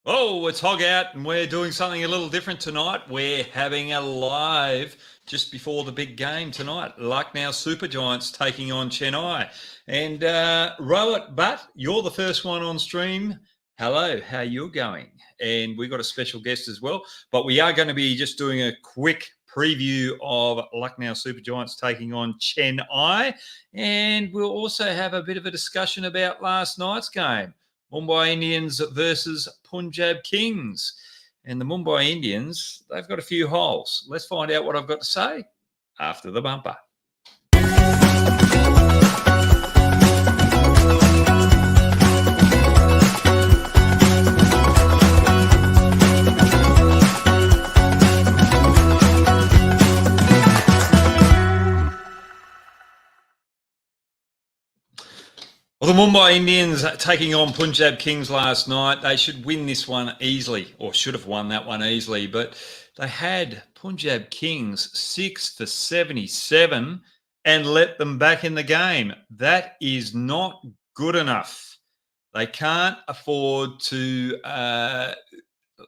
Oh, it's Hog Out, and we're doing something a little different tonight. We're having a live just before the big game tonight. Lucknow Super Giants taking on Chennai. And Rohit, but you're the first one on stream. Hello, how you going? And we've got a special guest as well. But we are going to be just doing a quick preview of Lucknow Super Giants taking on Chennai. And we'll also have a bit of a discussion about last night's game. Mumbai Indians versus Punjab Kings. And the Mumbai Indians, they've got a few holes. Let's find out what I've got to say after the bumper. Well, the Mumbai Indians taking on Punjab Kings last night. They should win this one easily, or should have won that one easily. But they had Punjab Kings 6 for 77 and let them back in the game. That is not good enough. They can't afford to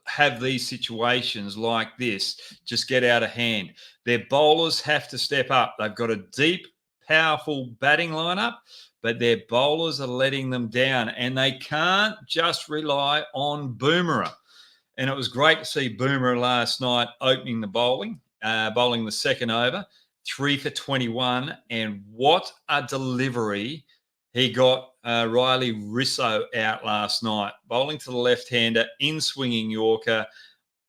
have these situations like this just get out of hand. Their bowlers have to step up. They've got a deep, powerful batting lineup, but their bowlers are letting them down, and they can't just rely on Boomerang. And it was great to see Boomerang last night opening the bowling the second over, 3 for 21, and what a delivery he got Riley Risso out last night, bowling to the left-hander, in-swinging Yorker.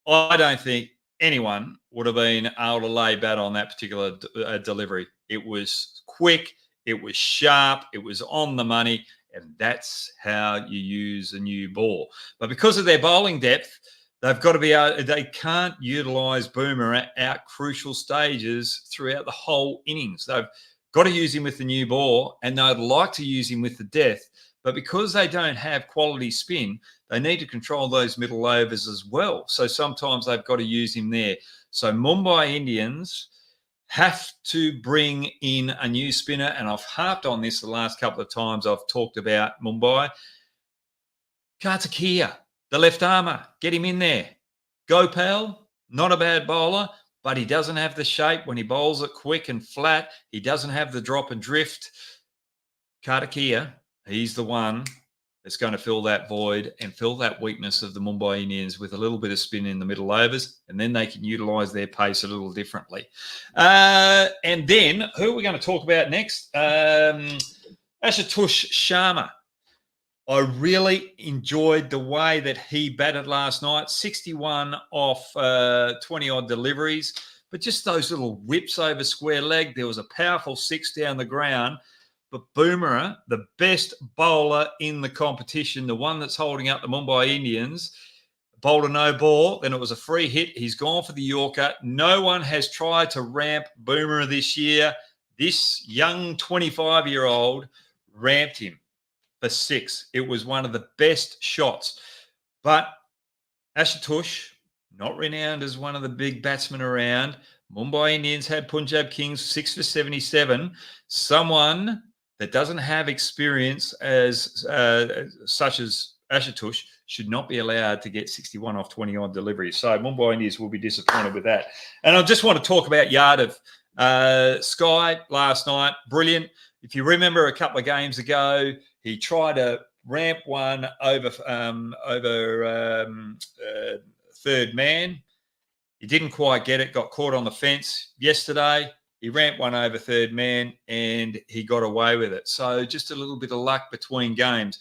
I don't think anyone would have been able to lay bat on that particular delivery. It was quick. It was sharp, it was on the money, and that's how you use a new ball. But because of their bowling depth, they've got to be able, they can't utilise Boomer at crucial stages throughout the whole innings. They've got to use him with the new ball, and they'd like to use him with the death. But because they don't have quality spin, they need to control those middle overs as well. So sometimes they've got to use him there. So Mumbai Indians have to bring in a new spinner, and I've harped on this the last couple of times I've talked about Mumbai. Karthikeya, the left armour, get him in there. Gopal, not a bad bowler, but he doesn't have the shape when he bowls it quick and flat. He doesn't have the drop and drift. Karthikeya, he's the one that's going to fill that void and fill that weakness of the Mumbai Indians with a little bit of spin in the middle overs, and then they can utilise their pace a little differently. And then, who are we going to talk about next? Ashutosh Sharma. I really enjoyed the way that he batted last night, 61 off 20-odd deliveries, but just those little whips over square leg. There was a powerful 6 down the ground. But Boomerang, the best bowler in the competition, the one that's holding up the Mumbai Indians, bowled a no ball. Then it was a free hit. He's gone for the Yorker. No one has tried to ramp Boomerang this year. This young 25-year-old ramped him for 6. It was one of the best shots. But Ashutosh, not renowned as one of the big batsmen around. Mumbai Indians had Punjab Kings 6 for 77. Someone that doesn't have experience as such as Ashutosh should not be allowed to get 61 off 20-odd deliveries. So Mumbai Indians will be disappointed with that. And I just want to talk about Yadav. Sky last night, brilliant. If you remember a couple of games ago, he tried to ramp one over third man. He didn't quite get it, got caught on the fence. Yesterday, he ramped one over third man and he got away with it. So just a little bit of luck between games.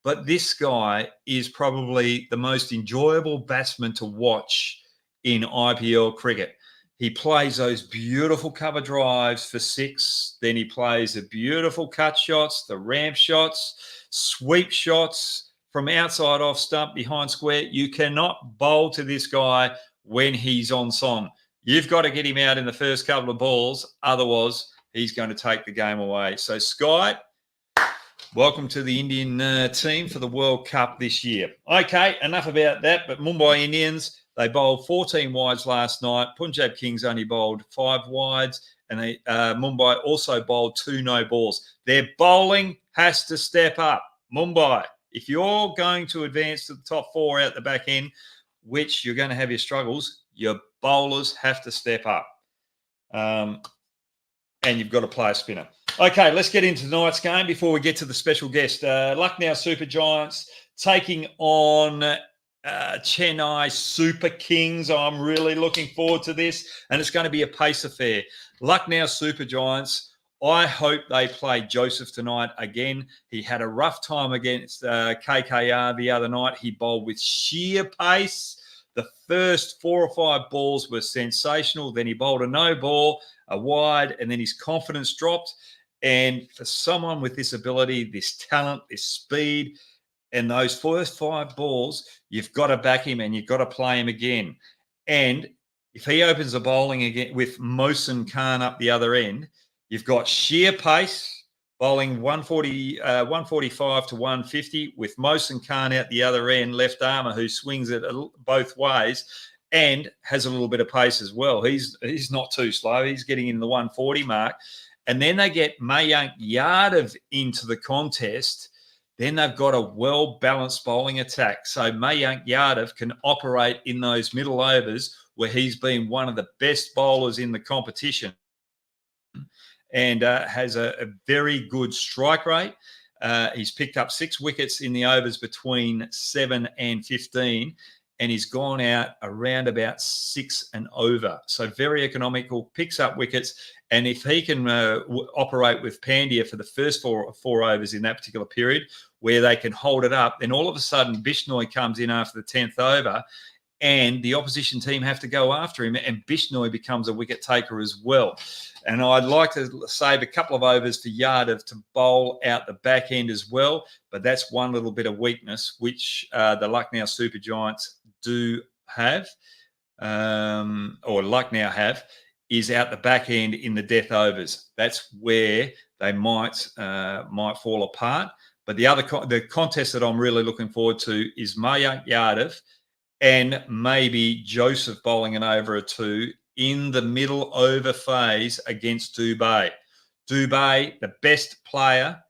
But this guy is probably the most enjoyable batsman to watch in IPL cricket. He plays those beautiful cover drives for 6. Then he plays the beautiful cut shots, the ramp shots, sweep shots from outside off stump behind square. You cannot bowl to this guy when he's on song. You've got to get him out in the first couple of balls. Otherwise, he's going to take the game away. So, Sky, welcome to the Indian team for the World Cup this year. Okay, enough about that. But Mumbai Indians, they bowled 14 wides last night. Punjab Kings only bowled 5 wides. And Mumbai also bowled 2 no balls. Their bowling has to step up. Mumbai, If you're going to advance to the top 4 out the back end, which you're going to have your struggles, your bowlers have to step up. And you've got to play a spinner. Okay, let's get into tonight's game before we get to the special guest. Lucknow Super Giants taking on Chennai Super Kings. I'm really looking forward to this, and it's going to be a pace affair. Lucknow Super Giants, I hope they play Joseph tonight again. He had a rough time against KKR the other night. He bowled with sheer pace. The first 4 or 5 balls were sensational. Then he bowled a no ball, a wide, and then his confidence dropped. And for someone with this ability, this talent, this speed, and those first 5 balls, you've got to back him and you've got to play him again. And if he opens the bowling again with Mohsin Khan up the other end, you've got sheer pace, bowling 145 to 150 with Mohsin Khan out the other end, left armour, who swings it both ways and has a little bit of pace as well. He's not too slow. He's getting in the 140 mark. And then they get Mayank Yadav into the contest. Then they've got a well-balanced bowling attack. So Mayank Yadav can operate in those middle overs where he's been one of the best bowlers in the competition and has a very good strike rate. He's picked up 6 wickets in the overs between 7 and 15, and he's gone out around about 6 and over. So very economical, picks up wickets. And if he can operate with Pandya for the first four overs in that particular period where they can hold it up, then all of a sudden Bishnoi comes in after the 10th over and the opposition team have to go after him, and Bishnoi becomes a wicket taker as well. And I'd like to save a couple of overs for Yadav to bowl out the back end as well. But that's one little bit of weakness, which the Lucknow Super Giants do have, or Lucknow have, is out the back end in the death overs. That's where they might fall apart. But the contest that I'm really looking forward to is Mayank Yadav and maybe Joseph bowling an over or 2 in the middle over phase against Dubey. Dubey, the best player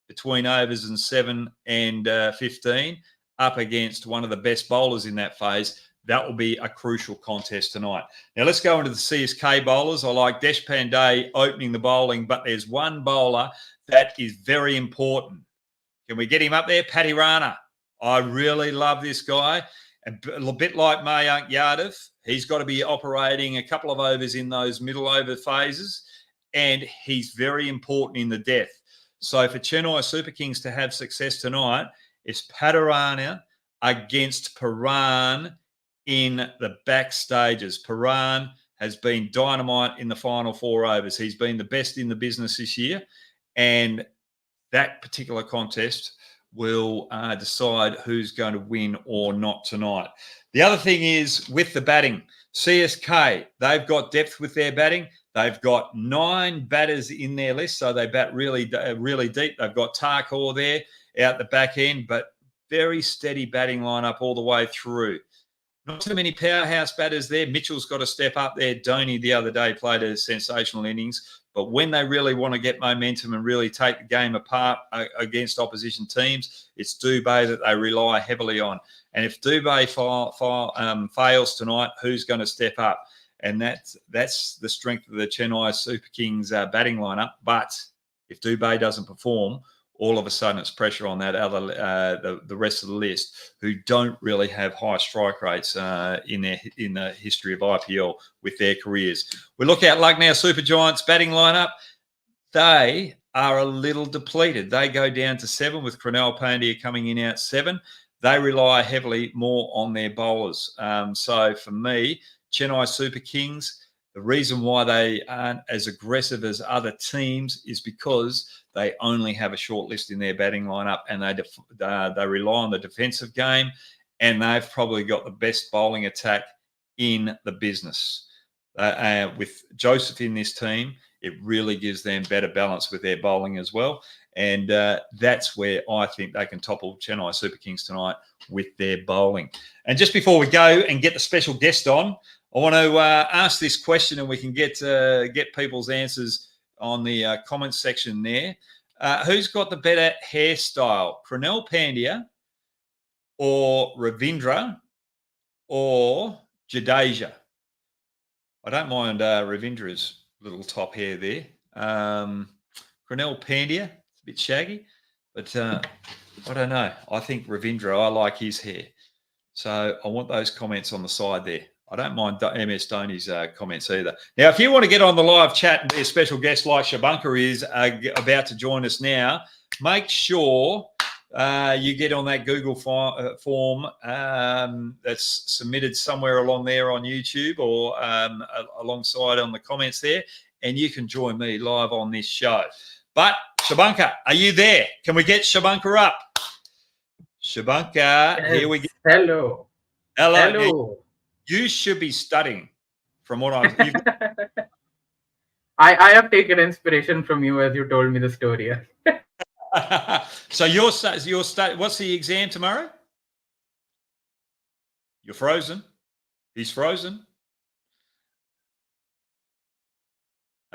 between overs and 7 and 15, up against one of the best bowlers in that phase. That will be a crucial contest tonight. Now, let's go into the CSK bowlers. I like Deshpande opening the bowling, but there's one bowler that is very important. Can we get him up there? Paddy Ratna. I really love this guy. A bit like Mayank Yadav, he's got to be operating a couple of overs in those middle over phases, and he's very important in the death. So for Chennai Super Kings to have success tonight, it's Paddy Ratna against Paran in the back stages. Paran has been dynamite in the final 4 overs. He's been the best in the business this year, and that particular contest will decide who's going to win or not tonight. The other thing is with the batting, CSK, they've got depth with their batting. They've got 9 batters in their list, so they bat really deep. They've got Thakur there out the back end, but very steady batting lineup all the way through. Not too many powerhouse batters there. Mitchell's got to step up there. Dhoni the other day played a sensational innings. But when they really want to get momentum and really take the game apart against opposition teams, it's Dubey that they rely heavily on. And if Dubey fails tonight, who's going to step up? And that's the strength of the Chennai Super Kings batting lineup. But if Dubey doesn't perform, all of a sudden it's pressure on that other the rest of the list who don't really have high strike rates in the history of IPL with their careers. We look at Lucknow Super Giants batting lineup. They are a little depleted. They go down to 7 with Krunal Pandya coming in out 7. They rely heavily more on their bowlers. So for me, Chennai Super Kings, the reason why they aren't as aggressive as other teams is because they only have a short list in their batting lineup, and they rely on the defensive game, and they've probably got the best bowling attack in the business. With Joseph in this team, it really gives them better balance with their bowling as well, and that's where I think they can topple Chennai Super Kings tonight with their bowling. And just before we go and get the special guest on, I want to ask this question, and we can get people's answers on the comments section there. Who's got the better hairstyle, Krunal Pandya or Ravindra, or Jadeja. I don't mind Ravindra's little top hair there. Cornell Pandya, it's a bit shaggy, but I don't know. I think Ravindra, I like his hair. So I want those comments on the side there. I don't mind MS Dhoni's comments either. Now, if you want to get on the live chat and be a special guest like Shabunka is about to join us now, make sure you get on that Google form that's submitted somewhere along there on YouTube or alongside on the comments there, and you can join me live on this show. But Shabunka, are you there? Can we get Shabunka up? Shabunka, yes. Here we go. Hello. Hello. Now, you should be studying from what I've... I have taken inspiration from you as you told me the story. So your what's the exam tomorrow? You're frozen. He's frozen.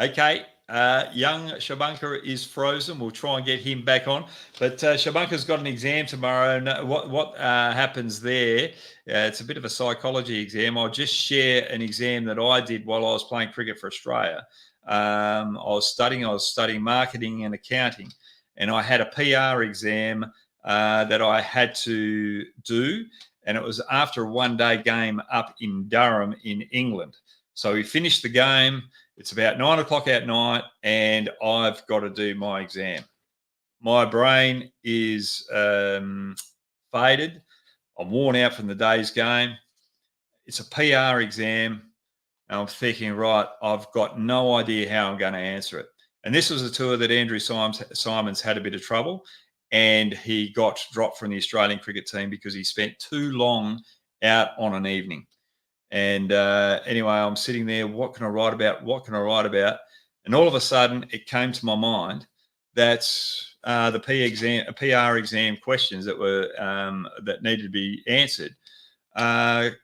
Okay. Young Shabunka is frozen. We'll try and get him back on. But Shabunka's got an exam tomorrow. And what happens there, it's a bit of a psychology exam. I'll just share an exam that I did while I was playing cricket for Australia. I was studying marketing and accounting. And I had a PR exam that I had to do. And it was after a one-day game up in Durham in England. So we finished the game. It's about 9 o'clock at night, and I've got to do my exam. My brain is faded. I'm worn out from the day's game. It's a PR exam, and I'm thinking, right, I've got no idea how I'm going to answer it. And this was a tour that Andrew Symonds had a bit of trouble, and he got dropped from the Australian cricket team because he spent too long out on an evening. And anyway, I'm sitting there, what can I write about? What can I write about? And all of a sudden, it came to my mind that the PR exam questions that were that needed to be answered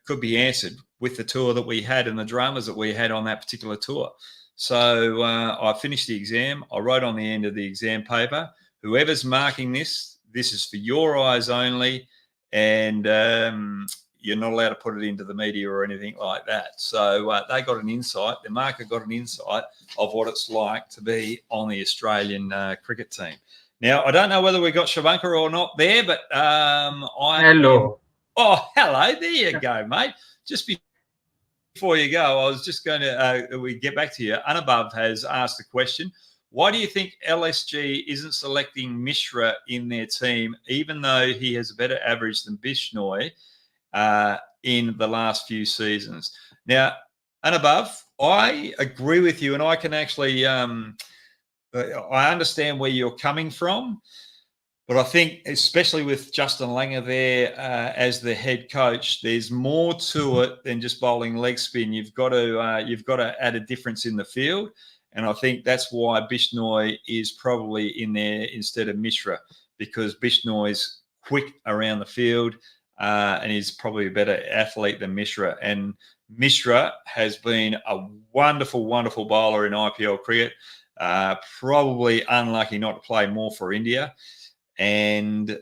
could be answered with the tour that we had and the dramas that we had on that particular tour. So I finished the exam. I wrote on the end of the exam paper, whoever's marking this is for your eyes only, and you're not allowed to put it into the media or anything like that. So they got an insight. The marker got an insight of what it's like to be on the Australian cricket team. Now, I don't know whether we got Shabunka or not there, but hello. Hello. There you go, mate. Just before you go, I was just going to we get back to you. Anubhav has asked a question. Why do you think LSG isn't selecting Mishra in their team, even though he has a better average than Bishnoi in the last few seasons? Now, Anubhav, I agree with you, and I can actually I understand where you're coming from, but I think especially with Justin Langer there as the head coach, there's more to it than just bowling leg spin. You've got to add a difference in the field, and I think that's why Bishnoi is probably in there instead of Mishra, because Bishnoi's quick around the field. And he's probably a better athlete than Mishra. And Mishra has been a wonderful, wonderful bowler in IPL cricket. Probably unlucky not to play more for India. And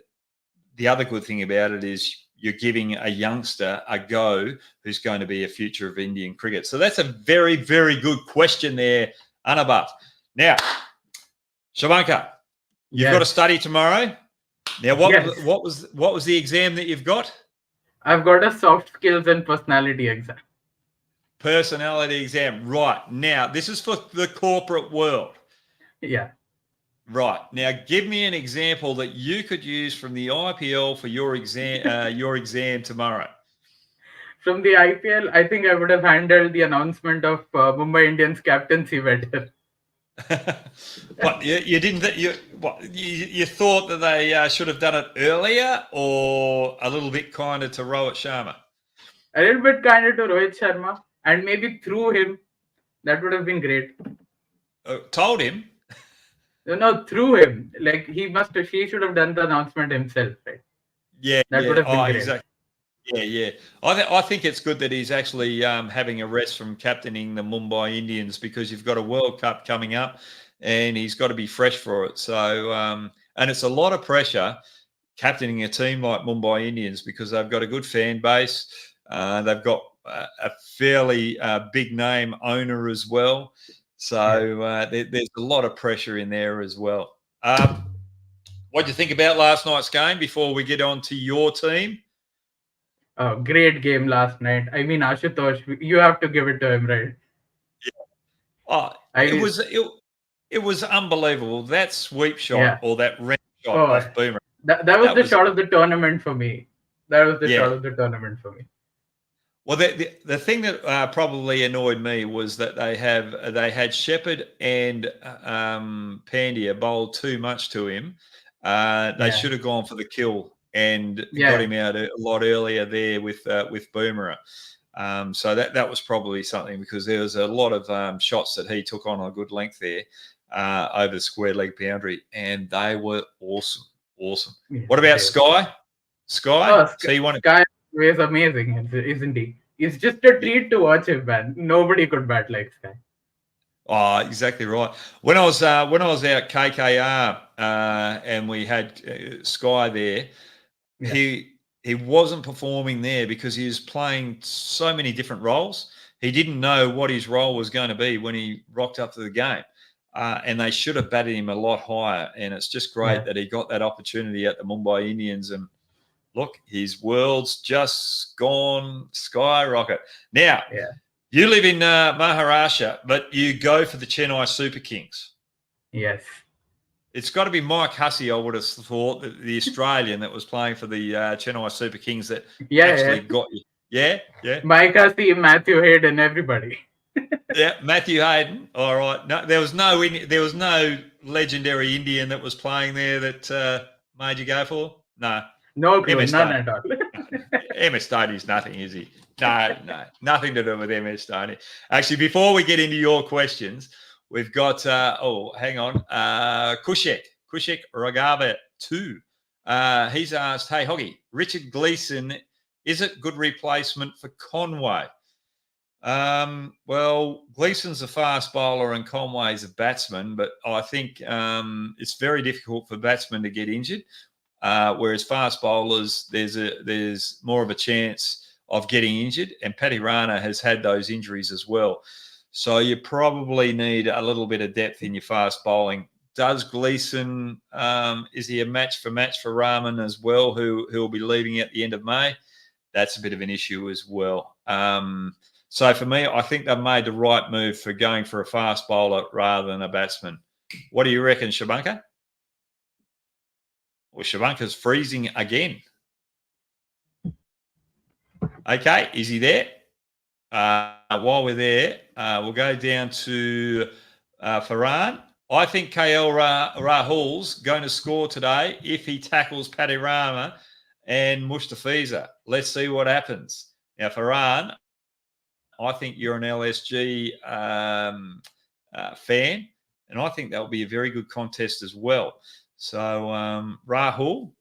the other good thing about it is you're giving a youngster a go who's going to be a future of Indian cricket. So that's a very, very good question there, Anubhav. Now, Shabunka, you've got to study tomorrow. Now, what was the exam that you've got? I've got a soft skills and personality exam. Personality exam. Right. Now, this is for the corporate world. Yeah. Right. Now, give me an example that you could use from the IPL for your exam tomorrow. From the IPL, I think I would have handled the announcement of Mumbai Indians captaincy better. What you didn't? You thought that they should have done it earlier, or a little bit kinder to Rohit Sharma? A little bit kinder to Rohit Sharma, and maybe through him. That would have been great. Told him? No, through him. Like he should have done the announcement himself, right? Yeah, that would have been great. Exactly. Yeah. I think it's good that he's actually having a rest from captaining the Mumbai Indians, because you've got a World Cup coming up and he's got to be fresh for it. So, and it's a lot of pressure captaining a team like Mumbai Indians because they've got a good fan base. They've got a fairly big name owner as well. So there's a lot of pressure in there as well. What do you think about last night's game before we get on to your team? Great game last night. I mean, Ashutosh, you have to give it to him, right? Oh, it was unbelievable. That sweep shot Yeah. or that red shot Oh, off Boomer. that was That the was shot of the tournament for me. That was the yeah. shot of the tournament for me. Well, the thing that probably annoyed me was that they had Shepherd and Pandya bowled too much to him. They Yeah. should have gone for the kill and got Yeah. him out a lot earlier there with Boomerang. So that was probably something because there was a lot of shots that he took on a good length there over the square leg boundary, and they were awesome. Yeah, What about they- Sky? Oh, So you want to? Sky is amazing, isn't he? It's just a treat to watch him, man. Nobody could bat like Sky. Oh, exactly right. When I was out KKR and we had Sky there, Yeah. he wasn't performing there because he was playing so many different roles. He didn't know what his role was going to be when he rocked up to the game, and they should have batted him a lot higher. And it's just great that he got that opportunity at the Mumbai Indians. And look, his world's just gone skyrocket now. Yeah. You live in Maharashtra, but you go for the Chennai Super Kings. Yes. It's got to be Mike Hussey, I would have thought, the Australian that was playing for the Chennai Super Kings that actually got you. Yeah, yeah. Mike Hussey, Matthew Hayden, everybody. Yeah, Matthew Hayden. All right. No, there was no legendary Indian that was playing there that made you go for. No. No clue, MS none at all. MS Stoney's nothing, is he? No, nothing to do with MS Stoney. Actually, before we get into your questions, we've got hang on, Kushek Ragava 2. He's asked, hey Hoggy, Richard Gleeson, is it good replacement for Conway? Well, Gleeson's a fast bowler and Conway's a batsman, but I think it's very difficult for batsmen to get injured. Whereas fast bowlers, there's more of a chance of getting injured, and Paddy Rana has had those injuries as well. So you probably need a little bit of depth in your fast bowling. Does Gleeson, is he a match for Rahman as well, who will be leaving at the end of May? That's a bit of an issue as well. So for me, I think they've made the right move for going for a fast bowler rather than a batsman. What do you reckon, Shabanka? Well, Shabanka's freezing again. Okay, is he there? While we're there, we'll go down to Farhan. I think KL Rahul's going to score today if he tackles Paddy Rama and Mustafiza. Let's see what happens. Now, Farhan, I think you're an LSG fan, and I think that'll be a very good contest as well. So, Rahul,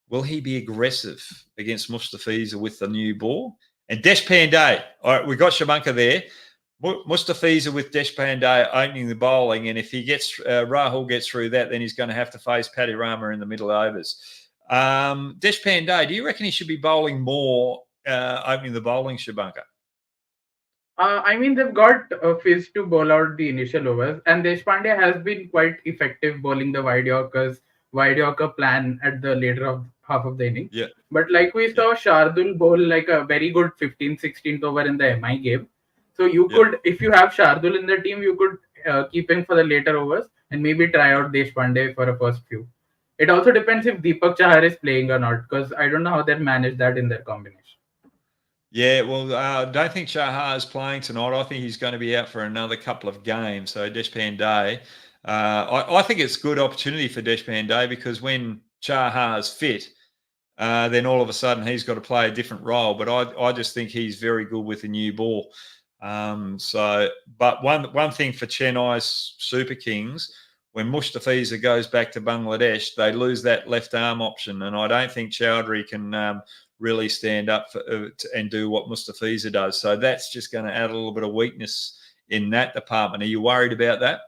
will he be aggressive against Mustafiza with the new ball? And Deshpande, all right, we got Shabanka there. Mustafiza with Deshpande opening the bowling, and if he gets Rahul gets through that, then he's going to have to face Paddy Rama in the middle overs. Deshpande, do you reckon he should be bowling more opening the bowling, Shabanka? I mean, they've got Fizz to bowl out the initial overs, and Deshpande has been quite effective bowling the wide Yorker plan at the later half of the inning. Yeah. But like we saw Shardul bowl like a very good 15th, 16th over in the MI game. So you could, if you have Shardul in the team, you could keep him for the later overs and maybe try out Deshpande for a first few. It also depends if Deepak Chahar is playing or not, because I don't know how they manage that in their combination. Yeah, well, I don't think Chahar is playing tonight. I think he's going to be out for another couple of games. So Deshpande, I think it's a good opportunity for Deshpande because when Chahar's fit, then all of a sudden he's got to play a different role. But I just think he's very good with the new ball. But one thing for Chennai Super Kings, when Mustafiza goes back to Bangladesh, they lose that left arm option, and I don't think Chowdhury can really stand up and do what Mustafiza does. So that's just going to add a little bit of weakness in that department. Are you worried about that?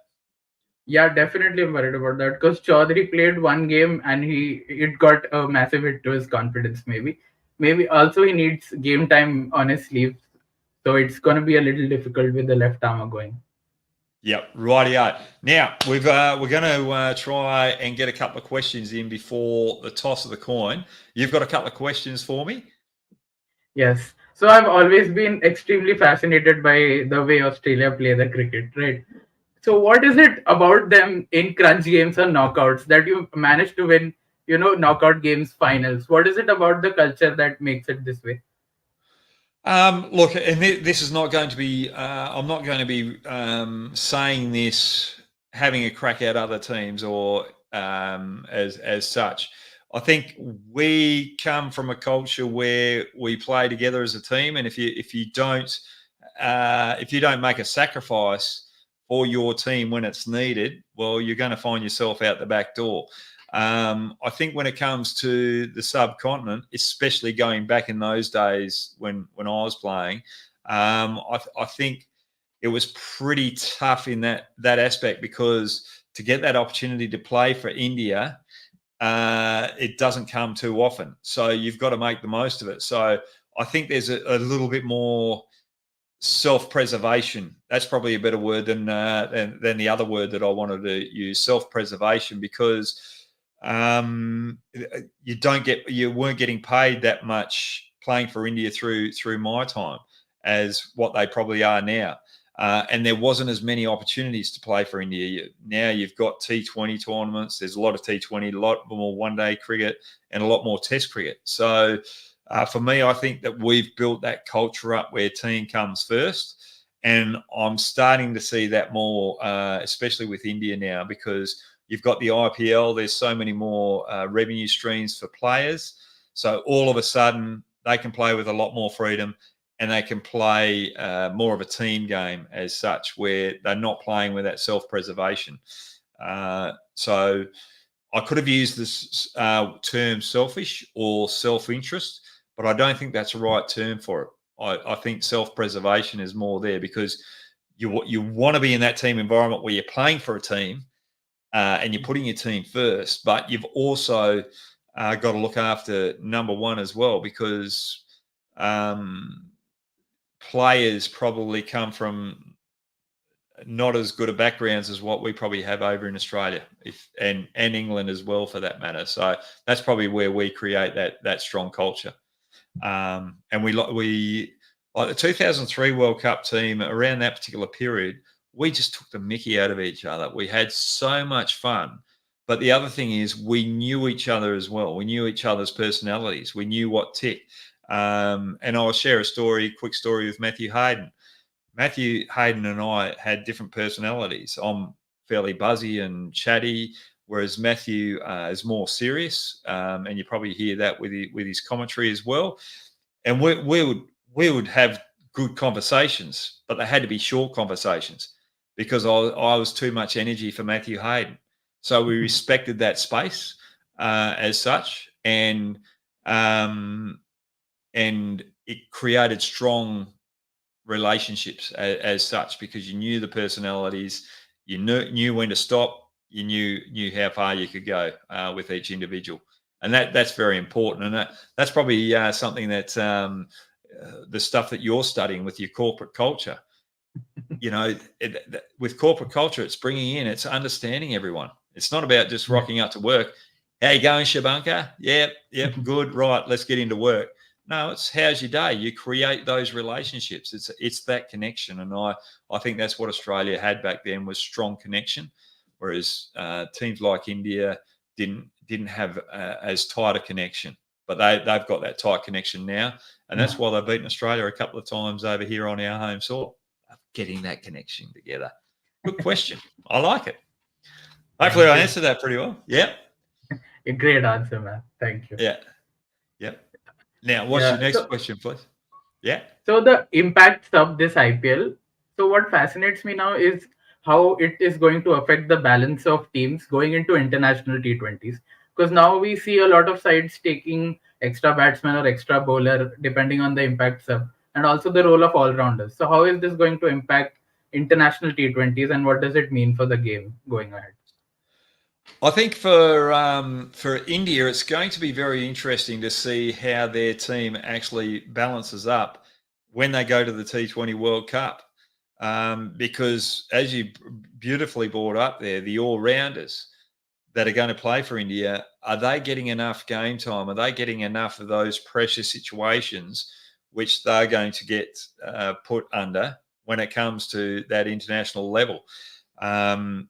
Yeah, definitely I'm worried about that because Chaudhary played one game and it got a massive hit to his confidence. Maybe also he needs game time on his sleeves, so it's gonna be a little difficult with the left arm going. Yep, rightio. Now we're going to try and get a couple of questions in before the toss of the coin. You've got a couple of questions for me. Yes. So I've always been extremely fascinated by the way Australia play the cricket, right? So what is it about them in crunch games or knockouts that you manage to win, knockout games finals? What is it about the culture that makes it this way? Look, and this is not going to be. I'm not going to be saying this having a crack at other teams or as such. I think we come from a culture where we play together as a team, and if you don't make a sacrifice for your team when it's needed, well, you're going to find yourself out the back door. I think when it comes to the subcontinent, especially going back in those days when I was playing, I think it was pretty tough in that aspect because to get that opportunity to play for India, it doesn't come too often. So you've got to make the most of it. So I think there's a little bit more self-preservation. That's probably a better word than the other word that I wanted to use. Self-preservation, because you weren't getting paid that much playing for India through my time as what they probably are now. And there wasn't as many opportunities to play for India. Now you've got T20 tournaments. There's a lot of T20, a lot more one-day cricket, and a lot more Test cricket. So for me, I think that we've built that culture up where team comes first. And I'm starting to see that more, especially with India now, because you've got the IPL. There's so many more revenue streams for players. So all of a sudden, they can play with a lot more freedom and they can play more of a team game as such, where they're not playing with that self-preservation. So I could have used this term selfish or self-interest, but I don't think that's the right term for it. I think self-preservation is more there because you want to be in that team environment where you're playing for a team and you're putting your team first, but you've also got to look after number one as well, because um, players probably come from not as good a backgrounds as what we probably have over in Australia, and England as well for that matter. So that's probably where we create that strong culture. And we like the 2003 World Cup team around that particular period. We just took the mickey out of each other. We had so much fun. But the other thing is, we knew each other as well. We knew each other's personalities. We knew what ticked. And I'll share quick story with Matthew Hayden. Matthew Hayden and I had different personalities. I'm fairly buzzy and chatty, whereas Matthew is more serious, and you probably hear that with his commentary as well. And we would have good conversations, but they had to be short conversations because I was too much energy for Matthew Hayden. So we respected that space as such, um, and it created strong relationships as such, because you knew the personalities, you knew when to stop, you knew how far you could go with each individual, and that's very important. And that's probably something that the stuff that you're studying with your corporate culture. With corporate culture, it's bringing in, it's understanding everyone. It's not about just Yeah. rocking up to work. How you going, Shabanka? Yep, good. Right, let's get into work. No, it's how's your day. You create those relationships. It's that connection, and I think that's what Australia had back then, was strong connection, whereas teams like India didn't have as tight a connection. But they've got that tight connection now, and that's Yeah. why they've beaten Australia a couple of times over here on our home soil. Getting that connection together. Good question. I like it. Hopefully, Thank I you. answered that pretty well. Yep. A great answer, man. Thank you. Yeah. Yep. Now, what's your Yeah. next So question, please? Yeah. So the impacts of this IPL. So what fascinates me now is how it is going to affect the balance of teams going into international T20s. Because now we see a lot of sides taking extra batsman or extra bowler depending on the impact sub, and also the role of all rounders. So how is this going to impact international T20s, and what does it mean for the game going ahead? I think for India, it's going to be very interesting to see how their team actually balances up when they go to the T20 World Cup, because as you beautifully brought up there, the all rounders that are going to play for India, are they getting enough game time? Are they getting enough of those pressure situations which they're going to get put under when it comes to that international level?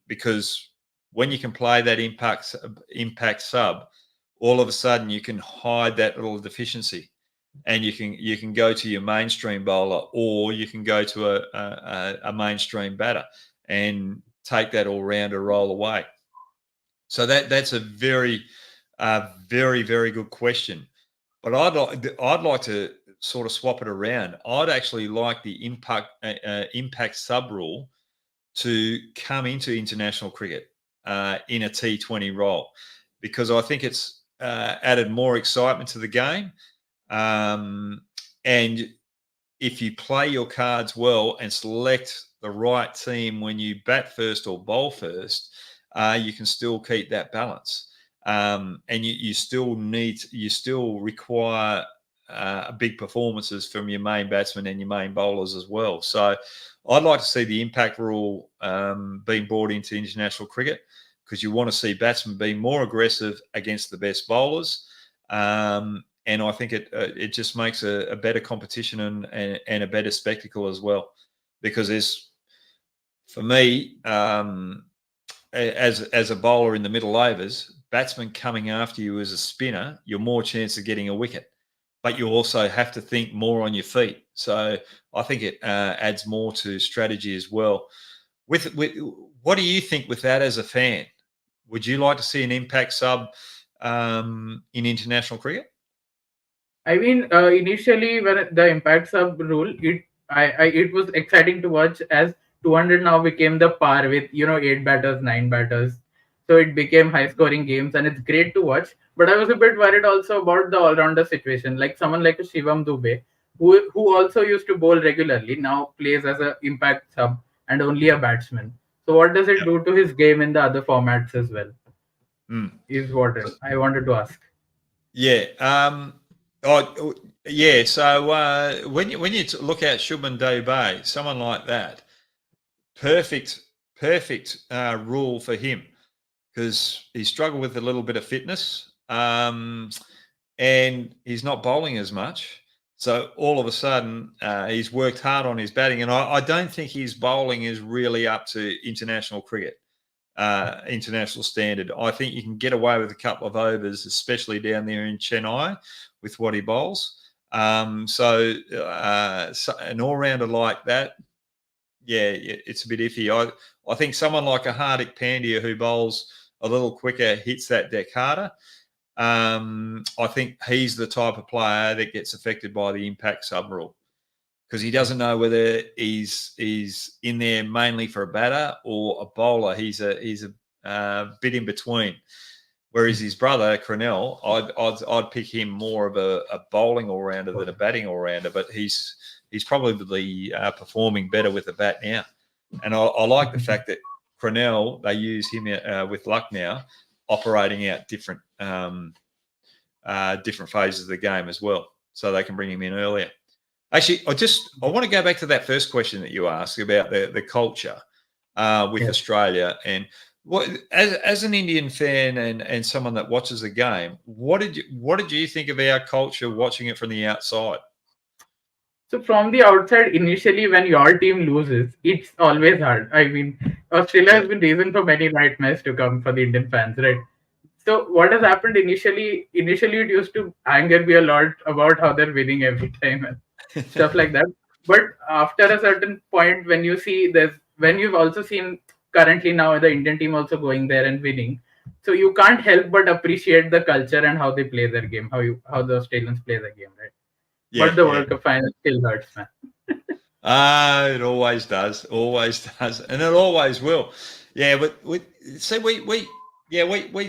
Because when you can play that impact sub, all of a sudden you can hide that little deficiency, and you can go to your mainstream bowler, or you can go to a mainstream batter and take that all rounder role away. So that's a very very good question. But I'd like to sort of swap it around. I'd actually like the impact sub rule to come into international cricket in a T20 role, because I think it's added more excitement to the game. And if you play your cards well and select the right team when you bat first or bowl first, you can still keep that balance. And you still require big performances from your main batsmen and your main bowlers as well. So I'd like to see the impact rule being brought into international cricket, because you want to see batsmen being more aggressive against the best bowlers. And I think it just makes a better competition and a better spectacle as well. Because for me, as a bowler in the middle overs, batsman coming after you as a spinner, you're more chance of getting a wicket. But you also have to think more on your feet. So I think it adds more to strategy as well. With what do you think with that as a fan? Would you like to see an impact sub in international cricket? I mean, initially when the impact sub rule, it was exciting to watch, as 200 now became the par with 8 batters, 9 batters, so it became high scoring games, and it's great to watch. But I was a bit worried also about the all rounder situation, like someone like a Shivam Dubey, who also used to bowl regularly, now plays as a impact sub and only a batsman. So what does it Yep. do to his game in the other formats as well? Mm. Is what I wanted to ask. Yeah. Yeah. So when you look at Shubman Dubey, someone like that, perfect rule for him, because he struggled with a little bit of fitness, and he's not bowling as much. So all of a sudden, he's worked hard on his batting, and I don't think his bowling is really up to international cricket, international standard. I think you can get away with a couple of overs, especially down there in Chennai, with what he bowls. So an all-rounder like that, yeah, it's a bit iffy. I think someone like a Hardik Pandya, who bowls a little quicker, hits that deck harder. I think he's the type of player that gets affected by the impact sub rule, because he doesn't know whether he's in there mainly for a batter or a bowler. He's a bit in between. Whereas his brother Cornell, I'd pick him more of a bowling all rounder than a batting all rounder. But he's probably performing better with the bat now. And I like the fact that Cornell, they use him with Lucknow, operating out different phases of the game as well, so they can bring him in earlier. Actually, I want to go back to that first question that you asked about the culture with Australia, and what as an Indian fan and someone that watches the game, what did you think of our culture watching it from the outside? So from the outside, initially when your team loses, it's always hard. I mean, Australia has been reason for many nightmares to come for the Indian fans, right? So what has happened initially? Initially, it used to anger me a lot about how they're winning every time and stuff like that. But after a certain point, when you've also seen currently now the Indian team also going there and winning, so you can't help but appreciate the culture and how they play their game, how the Australians play the game, right? Yeah, But the yeah. World Cup final still hurts, man. It always does, and it always will. Yeah, but we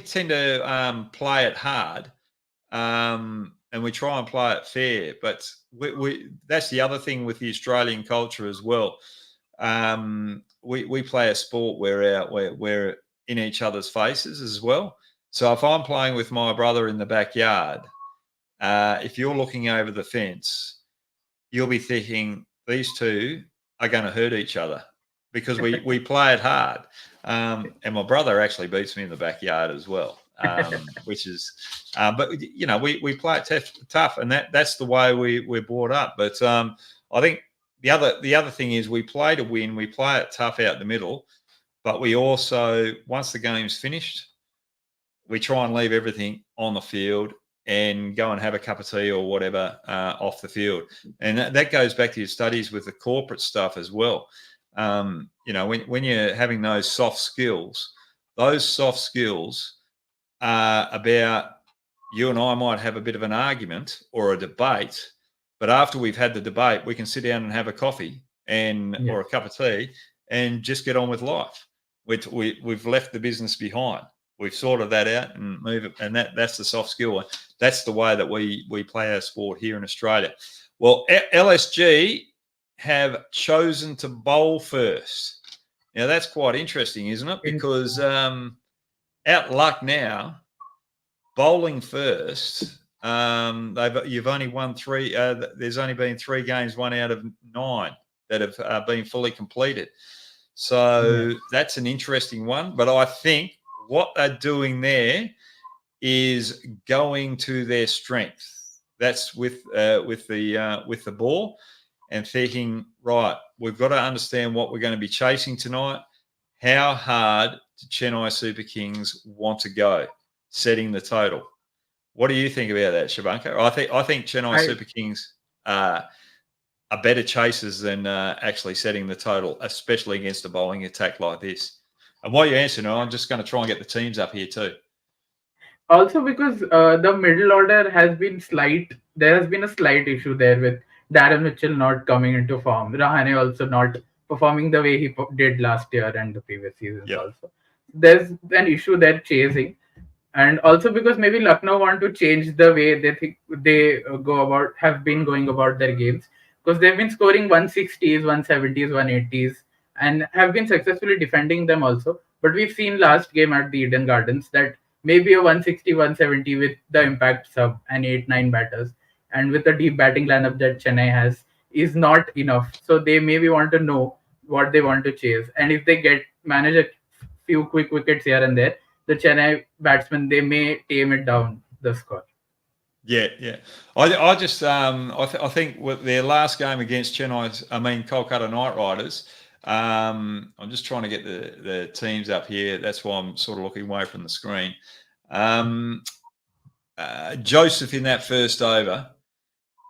tend to play it hard, and we try and play it fair. But we that's the other thing with the Australian culture as well. we play a sport where we're in each other's faces as well. So if I'm playing with my brother in the backyard, if you're looking over the fence, you'll be thinking these two are going to hurt each other because we play it hard. And my brother actually beats me in the backyard as well, which is, but we play it tough, and that's the way we're brought up. But I think the other thing is we play to win. We play it tough out the middle, but we also, once the game's finished, we try and leave everything on the field and go and have a cup of tea or whatever off the field. And that goes back to your studies with the corporate stuff as well. When you're having those soft skills are about, you and I might have a bit of an argument or a debate, but after we've had the debate, we can sit down and have a coffee or a cup of tea and just get on with life. We've left the business behind. We've sorted that out and move it, and that's the soft skill. That's the way that we play our sport here in Australia. Well, LSG have chosen to bowl first. Now that's quite interesting, isn't it? Because out Lucknow, bowling first. You've only won 3. There's only been 3 games, 1 out of 9 that have been fully completed. So that's an interesting one. But I think what they're doing there is going to their strength. That's with the ball, and thinking, right, we've got to understand what we're going to be chasing tonight. How hard do Chennai Super Kings want to go, setting the total? What do you think about that, Shabanka? I think Chennai Super Kings are better chasers than actually setting the total, especially against a bowling attack like this. And while you're answering, I'm just going to try and get the teams up here too. Also, because the middle order has been there has been a slight issue there with Darren Mitchell not coming into form. Rahane also not performing the way he did last year and the previous seasons also. There's an issue there chasing. And also because maybe Lucknow want to change the way they think they have been going about their games, because they've been scoring 160s, 170s, 180s, and have been successfully defending them also. But we've seen last game at the Eden Gardens that maybe a 160, 170 with the impact sub and 8-9 batters, and with the deep batting lineup that Chennai has, is not enough. So they maybe want to know what they want to chase. And if they manage a few quick wickets here and there, the Chennai batsmen, they may tame it down the score. Yeah. I think with their last game against Kolkata Knight Riders, I'm just trying to get the teams up here. That's why I'm sort of looking away from the screen. Joseph in that first over,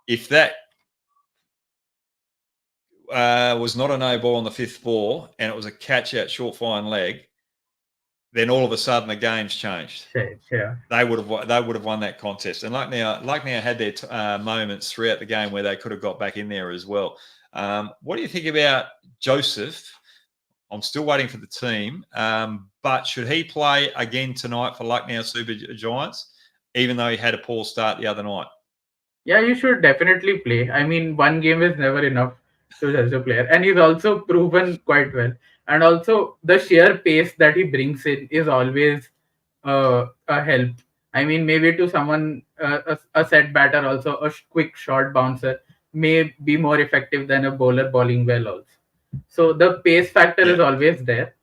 if that was not a no ball on the 5th ball and it was a catch out short fine leg, then all of a sudden the game's changed. Yeah. They would have won that contest. And Lucknow had their moments throughout the game where they could have got back in there as well. What do you think about Joseph? I'm still waiting for the team, but should he play again tonight for Lucknow Super Giants, even though he had a poor start the other night? Yeah, you should definitely play. I mean, one game is never enough to judge a player, and he's also proven quite well. And also, the sheer pace that he brings in is always a help. I mean, maybe to someone, a set batter, also a quick short bouncer may be more effective than a bowler bowling well also. So the pace factor is always there.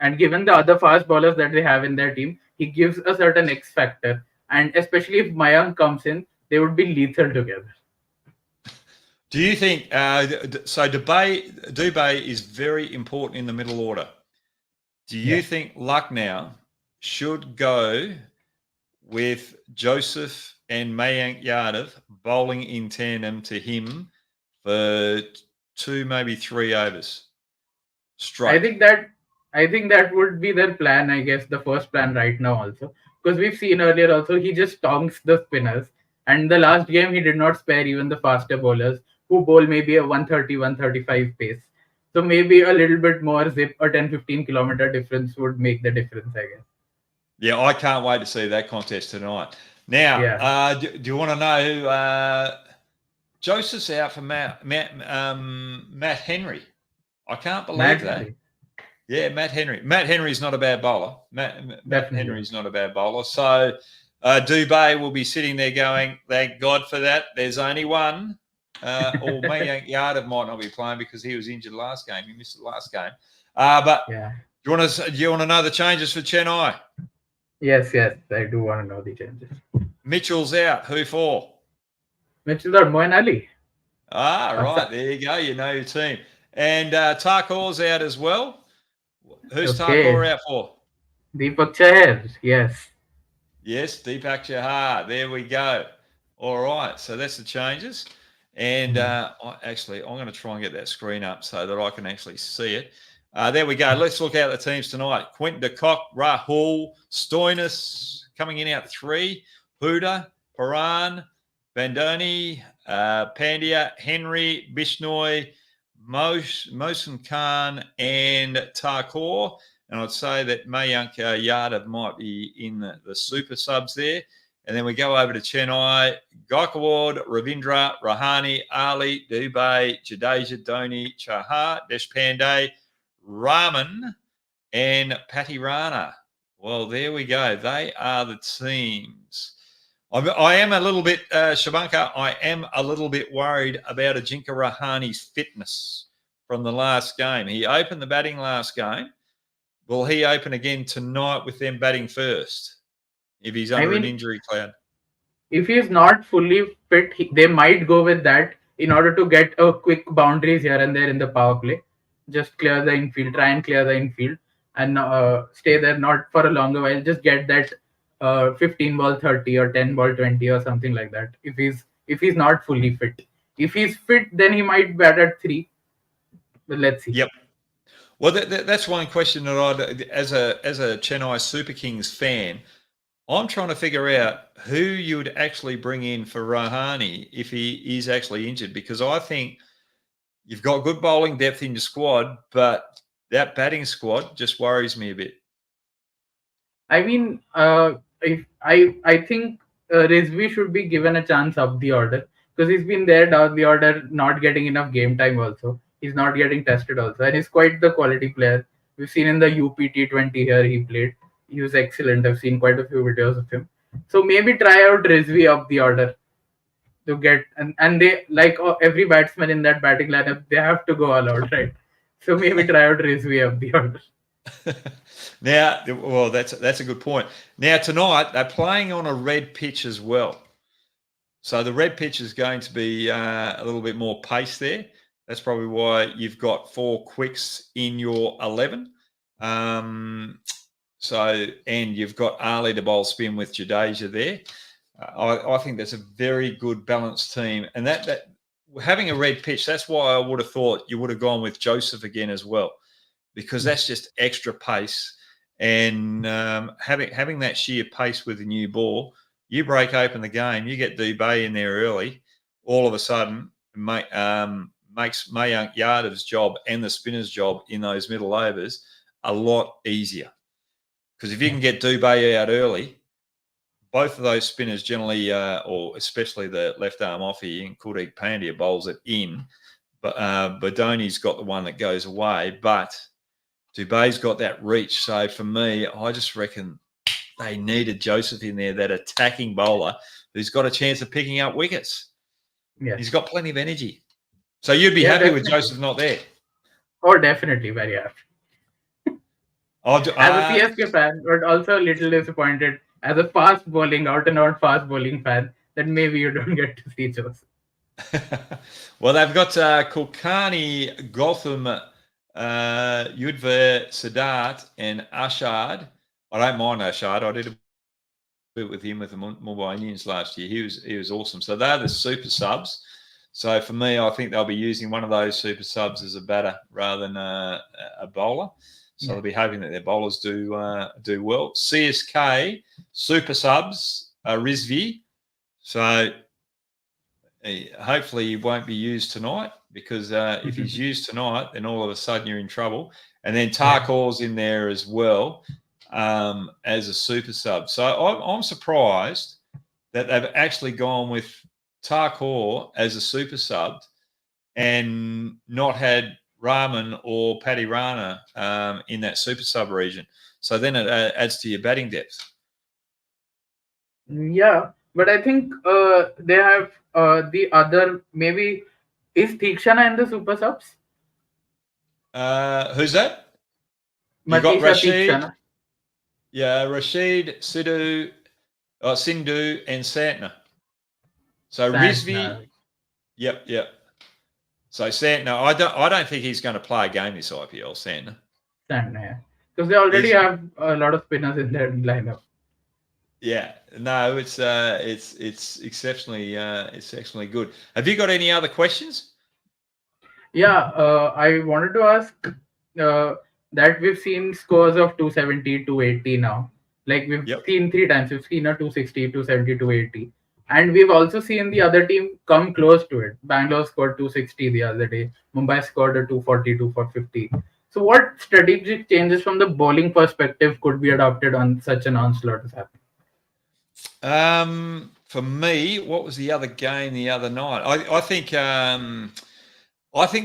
And given the other fast bowlers that they have in their team, he gives a certain X factor. And especially if Mayank comes in, they would be lethal together. Do you think so? Dubey is very important in the middle order. Do you think Lucknow should go with Joseph and Mayank Yadav bowling in tandem to him for 2, maybe 3 overs straight? I think that would be their plan. I guess the first plan right now also, because we've seen earlier also he just stonks the spinners. And the last game, he did not spare even the faster bowlers who bowl maybe a 130, 135 pace. So maybe a little bit more zip, a 10-15 kilometer difference would make the difference, I guess. Yeah, I can't wait to see that contest tonight. Now, do you want to know who Joseph's out for Matt Henry? I can't believe Matt that. Henry. Yeah, Matt Henry. Matt Henry's not a bad bowler. Matt Definitely. Henry's not a bad bowler. So Dubé will be sitting there going, thank God for that. There's only one. Or Mayank Yadav might not be playing because he was injured last game. He missed the last game. But Yeah. do you want to know the changes for Chennai? Yes, I do want to know the changes. Mitchell's out. Who for? Mitchell or Moeen Ali? Right. There you go. You know your team. And Tarkor's out as well. Who's Tarkor out for? Deepak Chahar. Yes. Yes, Deepak Chahar. There we go. All right. So that's the changes. And I'm going to try and get that screen up so that I can actually see it. There we go. Let's look at the teams tonight. Quinton de Kock, Rahul, Stoinis coming in out 3. Huda, Paran, Bandoni, Pandya, Henry, Bishnoi, Mohsin Khan, and Tarkor. And I'd say that Mayank Yadav might be in the super subs there. And then we go over to Chennai, Gaikwad, Ravindra, Rahane, Ali, Dubé, Jadeja, Dhoni, Chahar, Deshpande, Rahman, and Patirana. Well, there we go. They are the teams. I am a little bit, Shabanka, I am a little bit worried about Ajinkya Rahane's fitness from the last game. He opened the batting last game. Will he open again tonight with them batting first if he's under an injury cloud? If he's not fully fit, they might go with that in order to get a quick boundaries here and there in the power play. Just clear the infield, try and clear the infield, and stay there not for a longer while. Just get that 15 ball 30 or 10 ball 20 or something like that. If he's not fully fit, if he's fit, then he might bat at 3. But let's see. Yep. Well, that's one question that I, as a Chennai Super Kings fan, I'm trying to figure out who you would actually bring in for Rahane if he is actually injured, because I think you've got good bowling depth in your squad, but that batting squad just worries me a bit. I mean, I think Rizvi should be given a chance up the order because he's been there down the order, not getting enough game time. Also, he's not getting tested. Also, and he's quite the quality player. We've seen in the UPT20 here he played. He was excellent. I've seen quite a few videos of him. So maybe try out Rizvi up the order to get and they like every batsman in that batting lineup. They have to go all out, right? So maybe try out Rizvi up the order. Now, well, that's a good point. Now, tonight, they're playing on a red pitch as well. So the red pitch is going to be a little bit more pace there. That's probably why you've got 4 quicks in your 11. And you've got Ali to bowl spin with Jadeja there. I think that's a very good balanced team. And that having a red pitch, that's why I would have thought you would have gone with Joseph again as well, because that's just extra pace. And having that sheer pace with the new ball, you break open the game, you get Dubé in there early, all of a sudden makes Mayank Yadav's job and the spinner's job in those middle overs a lot easier. Because if you can get Dubé out early, both of those spinners generally, or especially the left arm offie, and Kuldeep Pandya bowls it in, but Badoni's got the one that goes away, but Dubé's got that reach. So for me, I just reckon they needed Joseph in there, that attacking bowler who's got a chance of picking up wickets. Yeah. He's got plenty of energy. So you'd be happy with Joseph not there? Oh, definitely, very happy. As a CSK fan, but also a little disappointed as a fast bowling, out and out fast bowling fan, that maybe you don't get to see Joseph. Well, they've got Kulkarni, Gotham, Yudva, Siddharth, and Ashad. I don't mind Ashad. I did a bit with him with the Mumbai Indians last year. He was awesome. So they're the super subs. So for me, I think they'll be using one of those super subs as a batter rather than a bowler. So they'll be hoping that their bowlers do well. CSK super subs, Rizvi. So hopefully he won't be used tonight, because if he's used tonight, then all of a sudden you're in trouble. And then Tarkor's in there as well as a super sub. So I'm surprised that they've actually gone with Tarkor as a super sub and not had Rahman or Paddy Rana in that super sub region. So then it adds to your batting depth. Yeah, but I think they have the other, maybe is Thikshana in the super subs? Who's that? You got Matisha Rashid, Thikshana. Rashid, Sindhu, and Santner. So Rizvi, Santner. yep. So Santner, I don't think he's going to play a game this IPL. Santner. Santner, yeah. Because they already He's, have a lot of spinners in their lineup. yeah, no, it's exceptionally good. Have you got any other questions? Yeah, I wanted to ask that we've seen scores of 270, 280 now. Like we've Yep. seen 3 times. We've seen a 260, 270, 280. And we've also seen the other team come close to it. Bangalore scored 260 the other day. Mumbai scored a 240, 250. So what strategic changes from the bowling perspective could be adopted on such an onslaught as happening? For me, what was the other game the other night? I think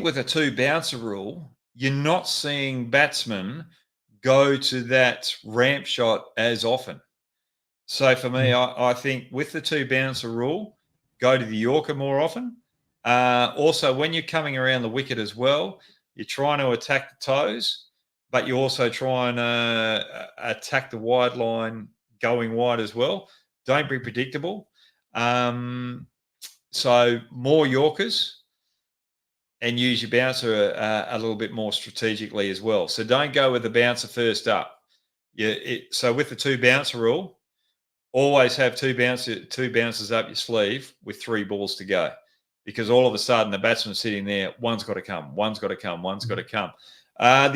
with a 2 bouncer rule, you're not seeing batsmen go to that ramp shot as often. So for me, I think with the 2 bouncer rule, go to the Yorker more often. Also, when you're coming around the wicket as well, you're trying to attack the toes, but you also try and attack the wide line going wide as well. Don't be predictable. So more Yorkers and use your bouncer a little bit more strategically as well. So don't go with the bouncer first up. So with the 2 bouncer rule, always have two bouncers up your sleeve with 3 balls to go, because all of a sudden the batsman's sitting there. One's got to come. The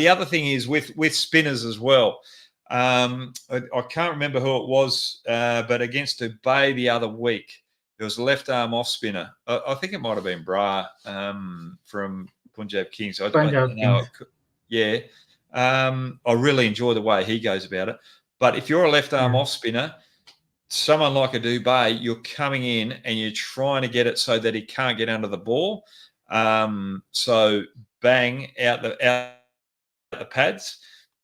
other thing is with spinners as well. I can't remember who it was, but against Dubai the other week, there was a left arm off spinner. I think it might have been Bra from Punjab Kings. Punjab Kings. Yeah. I really enjoy the way he goes about it. But if you're a left arm off spinner, someone like a Dubai, you're coming in and you're trying to get it so that he can't get under the ball. So bang out the pads.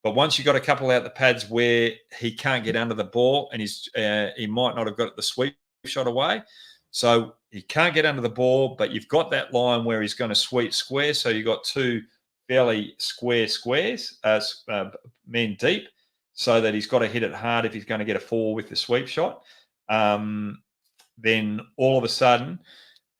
But once you've got a couple out the pads where he can't get under the ball and he might not have got the sweep shot away. So he can't get under the ball, but you've got that line where he's going to sweep square. So you've got 2 fairly square squares, men deep, so that he's got to hit it hard if he's going to get a 4 with the sweep shot. Then all of a sudden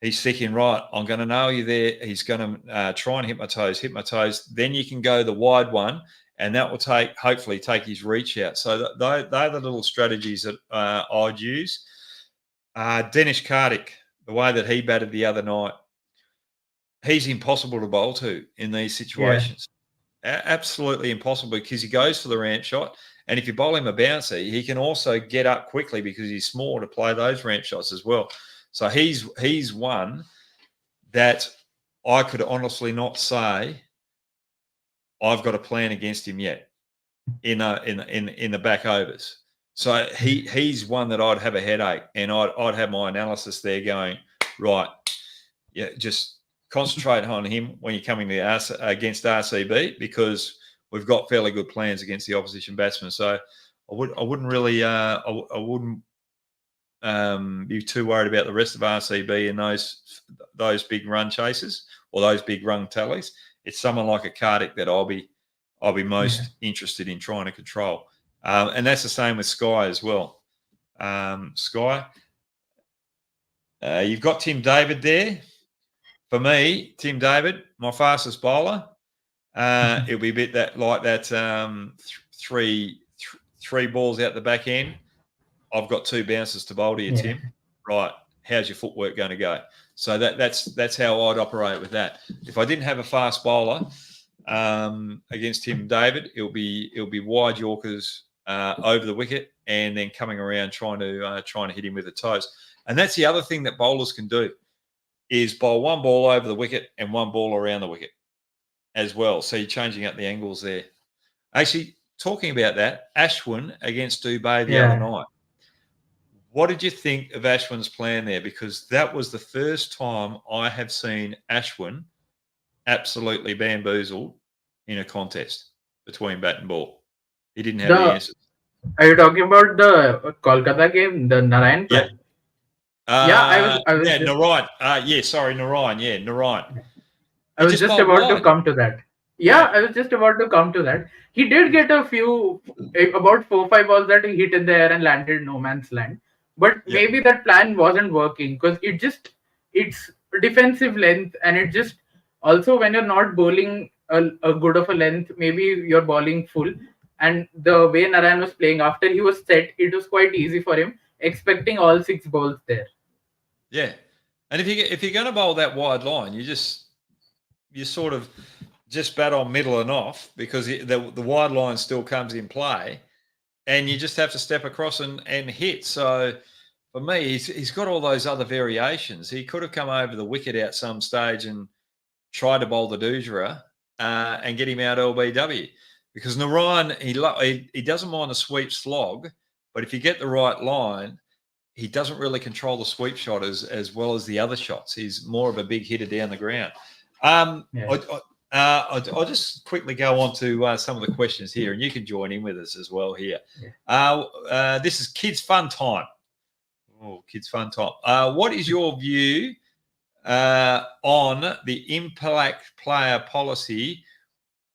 he's thinking, right, I'm going to nail you there. He's going to try and hit my toes. Then you can go the wide one, and that will hopefully take his reach out. So they're the little strategies that I'd use. Dinesh Karthik, the way that he batted the other night, he's impossible to bowl to in these situations. Yeah. Absolutely impossible, because he goes for the ramp shot. And if you bowl him a bouncer, he can also get up quickly because he's small to play those ramp shots as well. So he's one that I could honestly not say I've got a plan against him yet in the back overs. So he's one that I'd have a headache, and I'd have my analysis there going, right, yeah, just concentrate on him when you're coming to against RCB, because we've got fairly good plans against the opposition batsmen. So I wouldn't really be too worried about the rest of RCB and those big run chases or those big run tallies. It's someone like a Karthik that I'll be most interested in trying to control. And that's the same with Sky as well. Sky, you've got Tim David there. For me, Tim David, my fastest bowler. It'll be a bit like that. Three balls out the back end. I've got 2 bounces to bowl to you, Tim. Right, how's your footwork going to go? So that's how I'd operate with that. If I didn't have a fast bowler against Tim David, it'll be wide Yorkers over the wicket, and then coming around trying to hit him with the toes. And that's the other thing that bowlers can do, is bowl 1 ball over the wicket and 1 ball around the wicket as well. So you're changing up the angles there. Actually, talking about that, Ashwin against Dubai the other night. What did you think of Ashwin's plan there? Because that was the first time I have seen Ashwin absolutely bamboozled in a contest between bat and ball. He didn't have the answers. Are you talking about the Kolkata game, the Narayan Yep. plan? Yeah, I was Yeah, just, Narayan. Narayan. Yeah, Narayan. I He was just just bowled about to wide. come to that. Yeah, Yeah. I was just about to come to that. He did get a few, about 4 5 balls that he hit in the air and landed no man's land. But Yeah. maybe that plan wasn't working because it's defensive length, and it just also when you're not bowling a good of a length, maybe you're bowling full. And the way Narayan was playing after he was set, it was quite easy for him, expecting all 6 balls there. Yeah. And if you're going to bowl that wide line, you sort of just bat on middle and off because the wide line still comes in play, and you just have to step across and hit. So for me, he's got all those other variations. He could have come over the wicket at some stage and tried to bowl the Doojra and get him out LBW, because Narayan he doesn't mind the sweep slog, but if you get the right line, he doesn't really control the sweep shot as well as the other shots. He's more of a big hitter down the ground. Yeah. I'll just quickly go on to some of the questions here, and you can join in with us as well here. Yeah. This is Kids Fun Time. Oh, Kids Fun Time. What is your view on the impact player policy?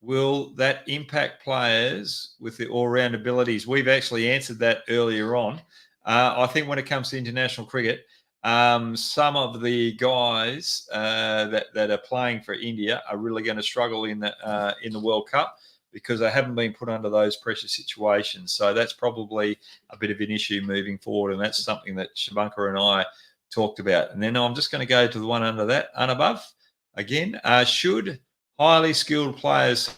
Will that impact players with the all-round abilities? We've actually answered that earlier on. I think when it comes to international cricket, some of the guys that are playing for India are really going to struggle in the World Cup because they haven't been put under those pressure situations. So that's probably a bit of an issue moving forward, and that's something that Shabanka and I talked about. And then I'm just going to go to the one under that and above again. Should highly skilled players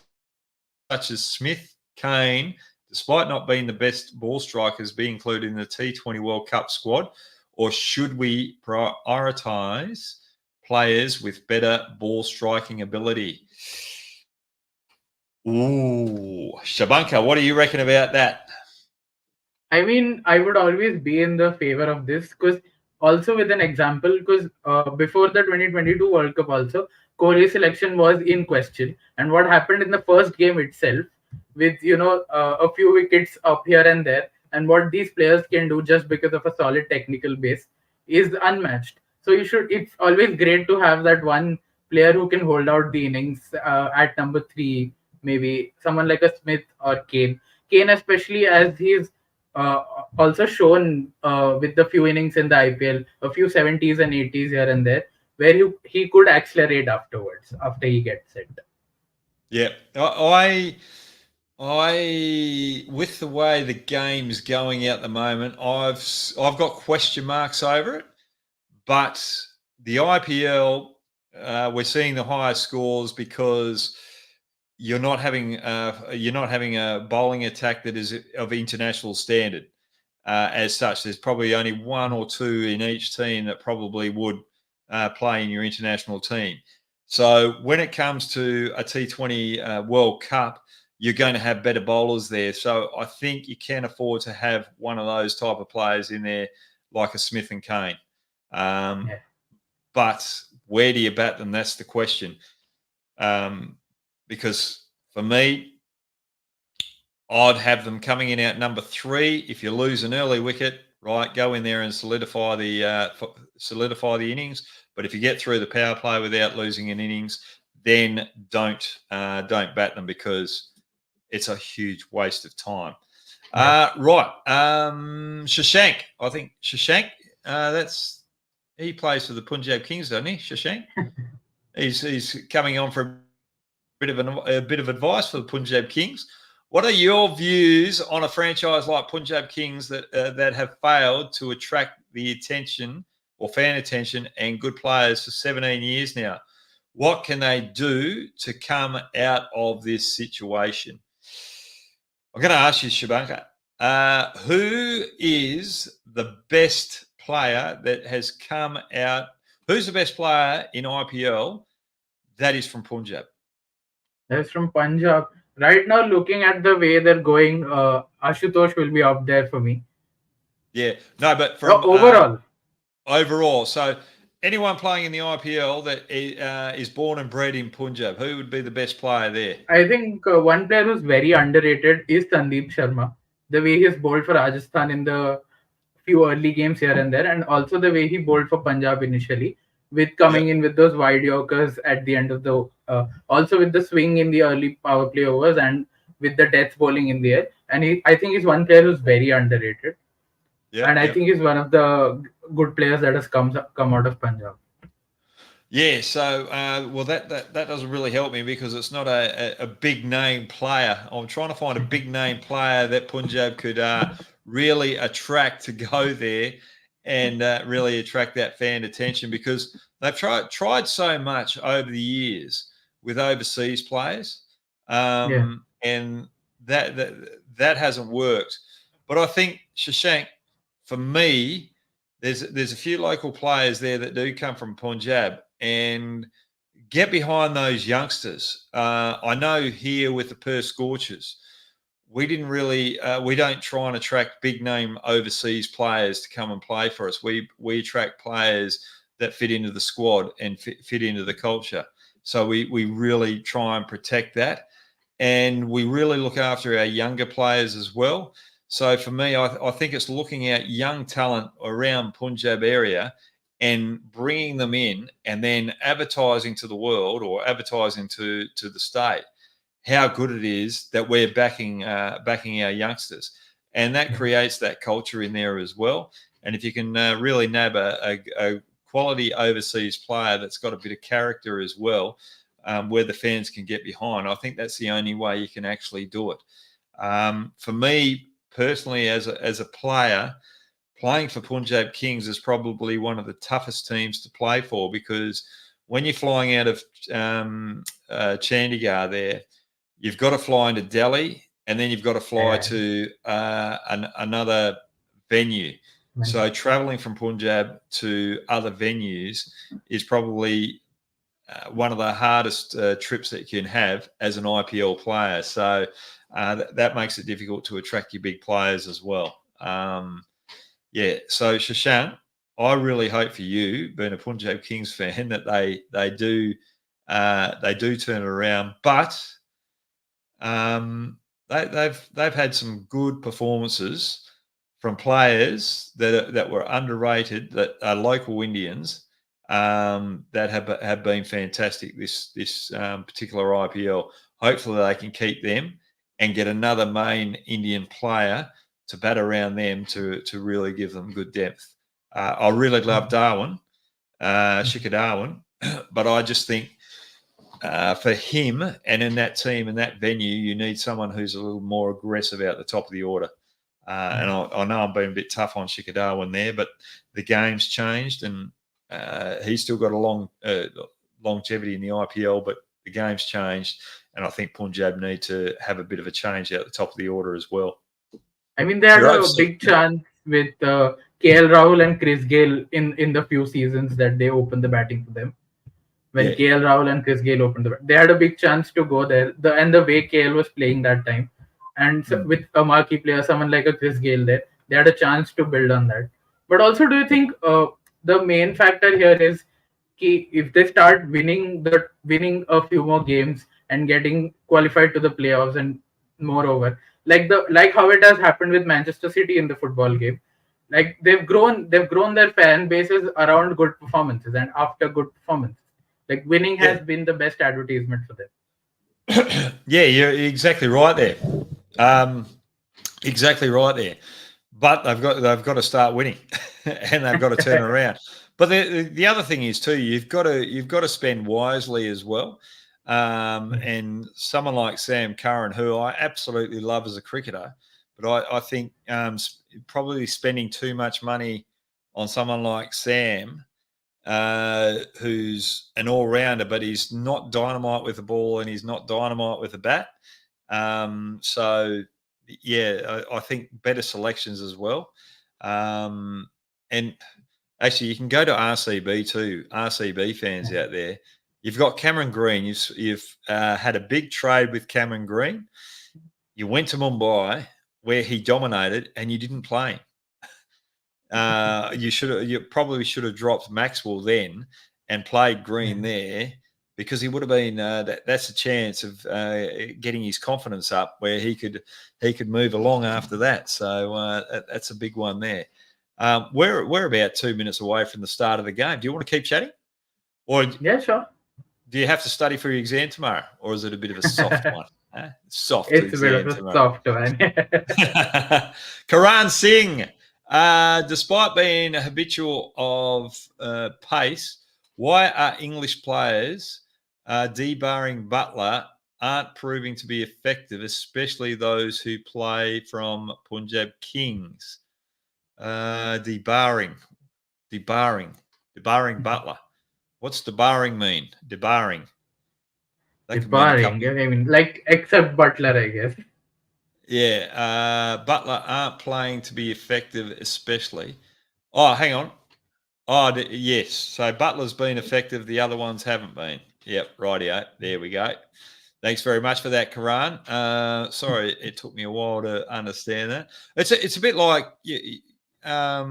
such as Smith, Kane, despite not being the best ball strikers, be included in the T20 World Cup squad, or should we prioritise players with better ball striking ability? Ooh, Shabanka, what do you reckon about that? I mean, I would always be in the favor of this because also with an example, because before the 2022 World Cup, also Kohli's selection was in question, and what happened in the first game itself, with a few wickets up here and there, and what these players can do just because of a solid technical base is unmatched. So it's always great to have that one player who can hold out the innings at number 3, maybe someone like a Smith or Kane. Kane, especially as he's uh, also shown with the few innings in the IPL, a few 70s and 80s here and there, where he could accelerate afterwards after he gets set. Yeah, I with the way the game's going at the moment, I've got question marks over it. But the IPL, we're seeing the highest scores because you're not having a bowling attack that is of international standard. As such, there's probably only one or two in each team that probably would play in your international team. So when it comes to a T20 World Cup, you're going to have better bowlers there. So I think you can afford to have one of those type of players in there, like a Smith and Kane. Yeah. But where do you bat them? That's the question. Because for me, I'd have them coming in at number 3. If you lose an early wicket, right, go in there and solidify the innings. But if you get through the power play without losing an innings, then don't bat them because it's a huge waste of time. Yeah. Right, Shashank. I think Shashank. He plays for the Punjab Kings, doesn't he? Shashank. He's coming on for a bit of advice for the Punjab Kings. What are your views on a franchise like Punjab Kings that have failed to attract the attention or fan attention and good players for 17 years now? What can they do to come out of this situation? I'm going to ask you, Shabanka, who is the best player that has come out? Who's the best player in IPL that is from Punjab? That's from Punjab. Right now, looking at the way they're going, Ashutosh will be up there for me. Yeah, no, but from Overall. overall. So anyone playing in the IPL that is born and bred in Punjab, who would be the best player there? I think one player who's very underrated is Sandeep Sharma. The way he's bowled for Rajasthan in the few early games here and there, and also the way he bowled for Punjab initially, with coming Yep. in with those wide yorkers at the end of the, also with the swing in the early power play overs and with the death bowling in the air. And I think he's one player who's very underrated, and I Yep. think he's one of the good players that has come out of Punjab. Yeah, so well, that doesn't really help me because it's not a big name player. I'm trying to find a big name player that Punjab could really attract to go there and really attract that fan attention because they've tried so much over the years with overseas players, Yeah, and that hasn't worked. But I think Shashank, for me, there's a few local players there that do come from Punjab and get behind those youngsters. I know here with the Perth Scorchers, we didn't really we don't try and attract big name overseas players to come and play for us. We attract players that fit into the squad and fit into the culture. So we really try and protect that, and we really look after our younger players as well. So for me, I think it's looking at young talent around Punjab area and bringing them in, and then advertising to the world or advertising to the state how good it is that we're backing our youngsters, and that creates that culture in there as well. And if you can really nab a quality overseas player that's got a bit of character as well, where the fans can get behind, I think that's the only way you can actually do it. For me personally, as a player, playing for Punjab Kings is probably one of the toughest teams to play for because when you're flying out of Chandigarh there, you've got to fly into Delhi and then you've got to fly yeah, to another venue. So traveling from Punjab to other venues is probably one of the hardest trips that you can have as an IPL player. So that makes it difficult to attract your big players as well. Yeah, so Shashank, I really hope for you, being a Punjab Kings fan, that they do turn it around. But they've had some good performances from players that were underrated, that are local Indians, that have been fantastic this particular IPL. Hopefully, they can keep them and get another main Indian player to bat around them to really give them good depth. I really love Darwin, Shikhar Darwin, but I just think for him and in that team and that venue, you need someone who's a little more aggressive out the top of the order. And I know I'm being a bit tough on Shikhar Darwin there, but the game's changed and he's still got a long longevity in the IPL, but the game's changed, and I think Punjab need to have a bit of a change out the top of the order as well. I mean, they had You're a overseas. big chance with KL Rahul and Chris Gale in the few seasons that they opened the batting for them. When Yeah. KL Rahul and Chris Gale opened they had a big chance to go there. The way KL was playing that time, and so with a marquee player, someone like a Chris Gale there, they had a chance to build on that. But also, do you think the main factor here is if they start winning a few more games and getting qualified to the playoffs, and moreover, like how it has happened with Manchester City in the football game, like they've grown their fan bases around good performances and after good performances. Like winning Yeah. has been the best advertisement for them. Yeah, you're exactly right there. Um, exactly right there. But they've got to start winning, and they've got to turn around. But the other thing is too, you've got to spend wisely as well. And someone like Sam Curran, who I absolutely love as a cricketer, but I think probably spending too much money on someone like Sam, who's an all rounder, but he's not dynamite with the ball and he's not dynamite with the bat. So yeah, I think better selections as well. And actually, you can go to RCB too. RCB fans out there, you've got Cameron Green. You've had a big trade with Cameron Green. You went to Mumbai where he dominated, and you didn't play him. You probably should have dropped Maxwell then and played Green there, because he would have been that's a chance of getting his confidence up where he could move along after that. So that's a big one there. We're about 2 minutes away from the start of the game. Do you want to keep chatting, or Yeah, sure. do you have to study for your exam tomorrow, or is it a bit of a soft one? Soft It's a bit exam of a tomorrow. soft one. Karan Singh, despite being habitual of pace, why are English players debarring Butler aren't proving to be effective, especially those who play from Punjab Kings? Debarring Butler. What's debarring mean? Debarring. That could mean a Barring, couple. I mean, like, except Butler, I guess. Yeah, Butler aren't playing to be effective, especially. Oh, hang on. Oh, yes. So Butler's been effective. The other ones haven't been. Yep, rightio. There we go. Thanks very much for that, Karan. Sorry, it took me a while to understand that. It's a bit like, I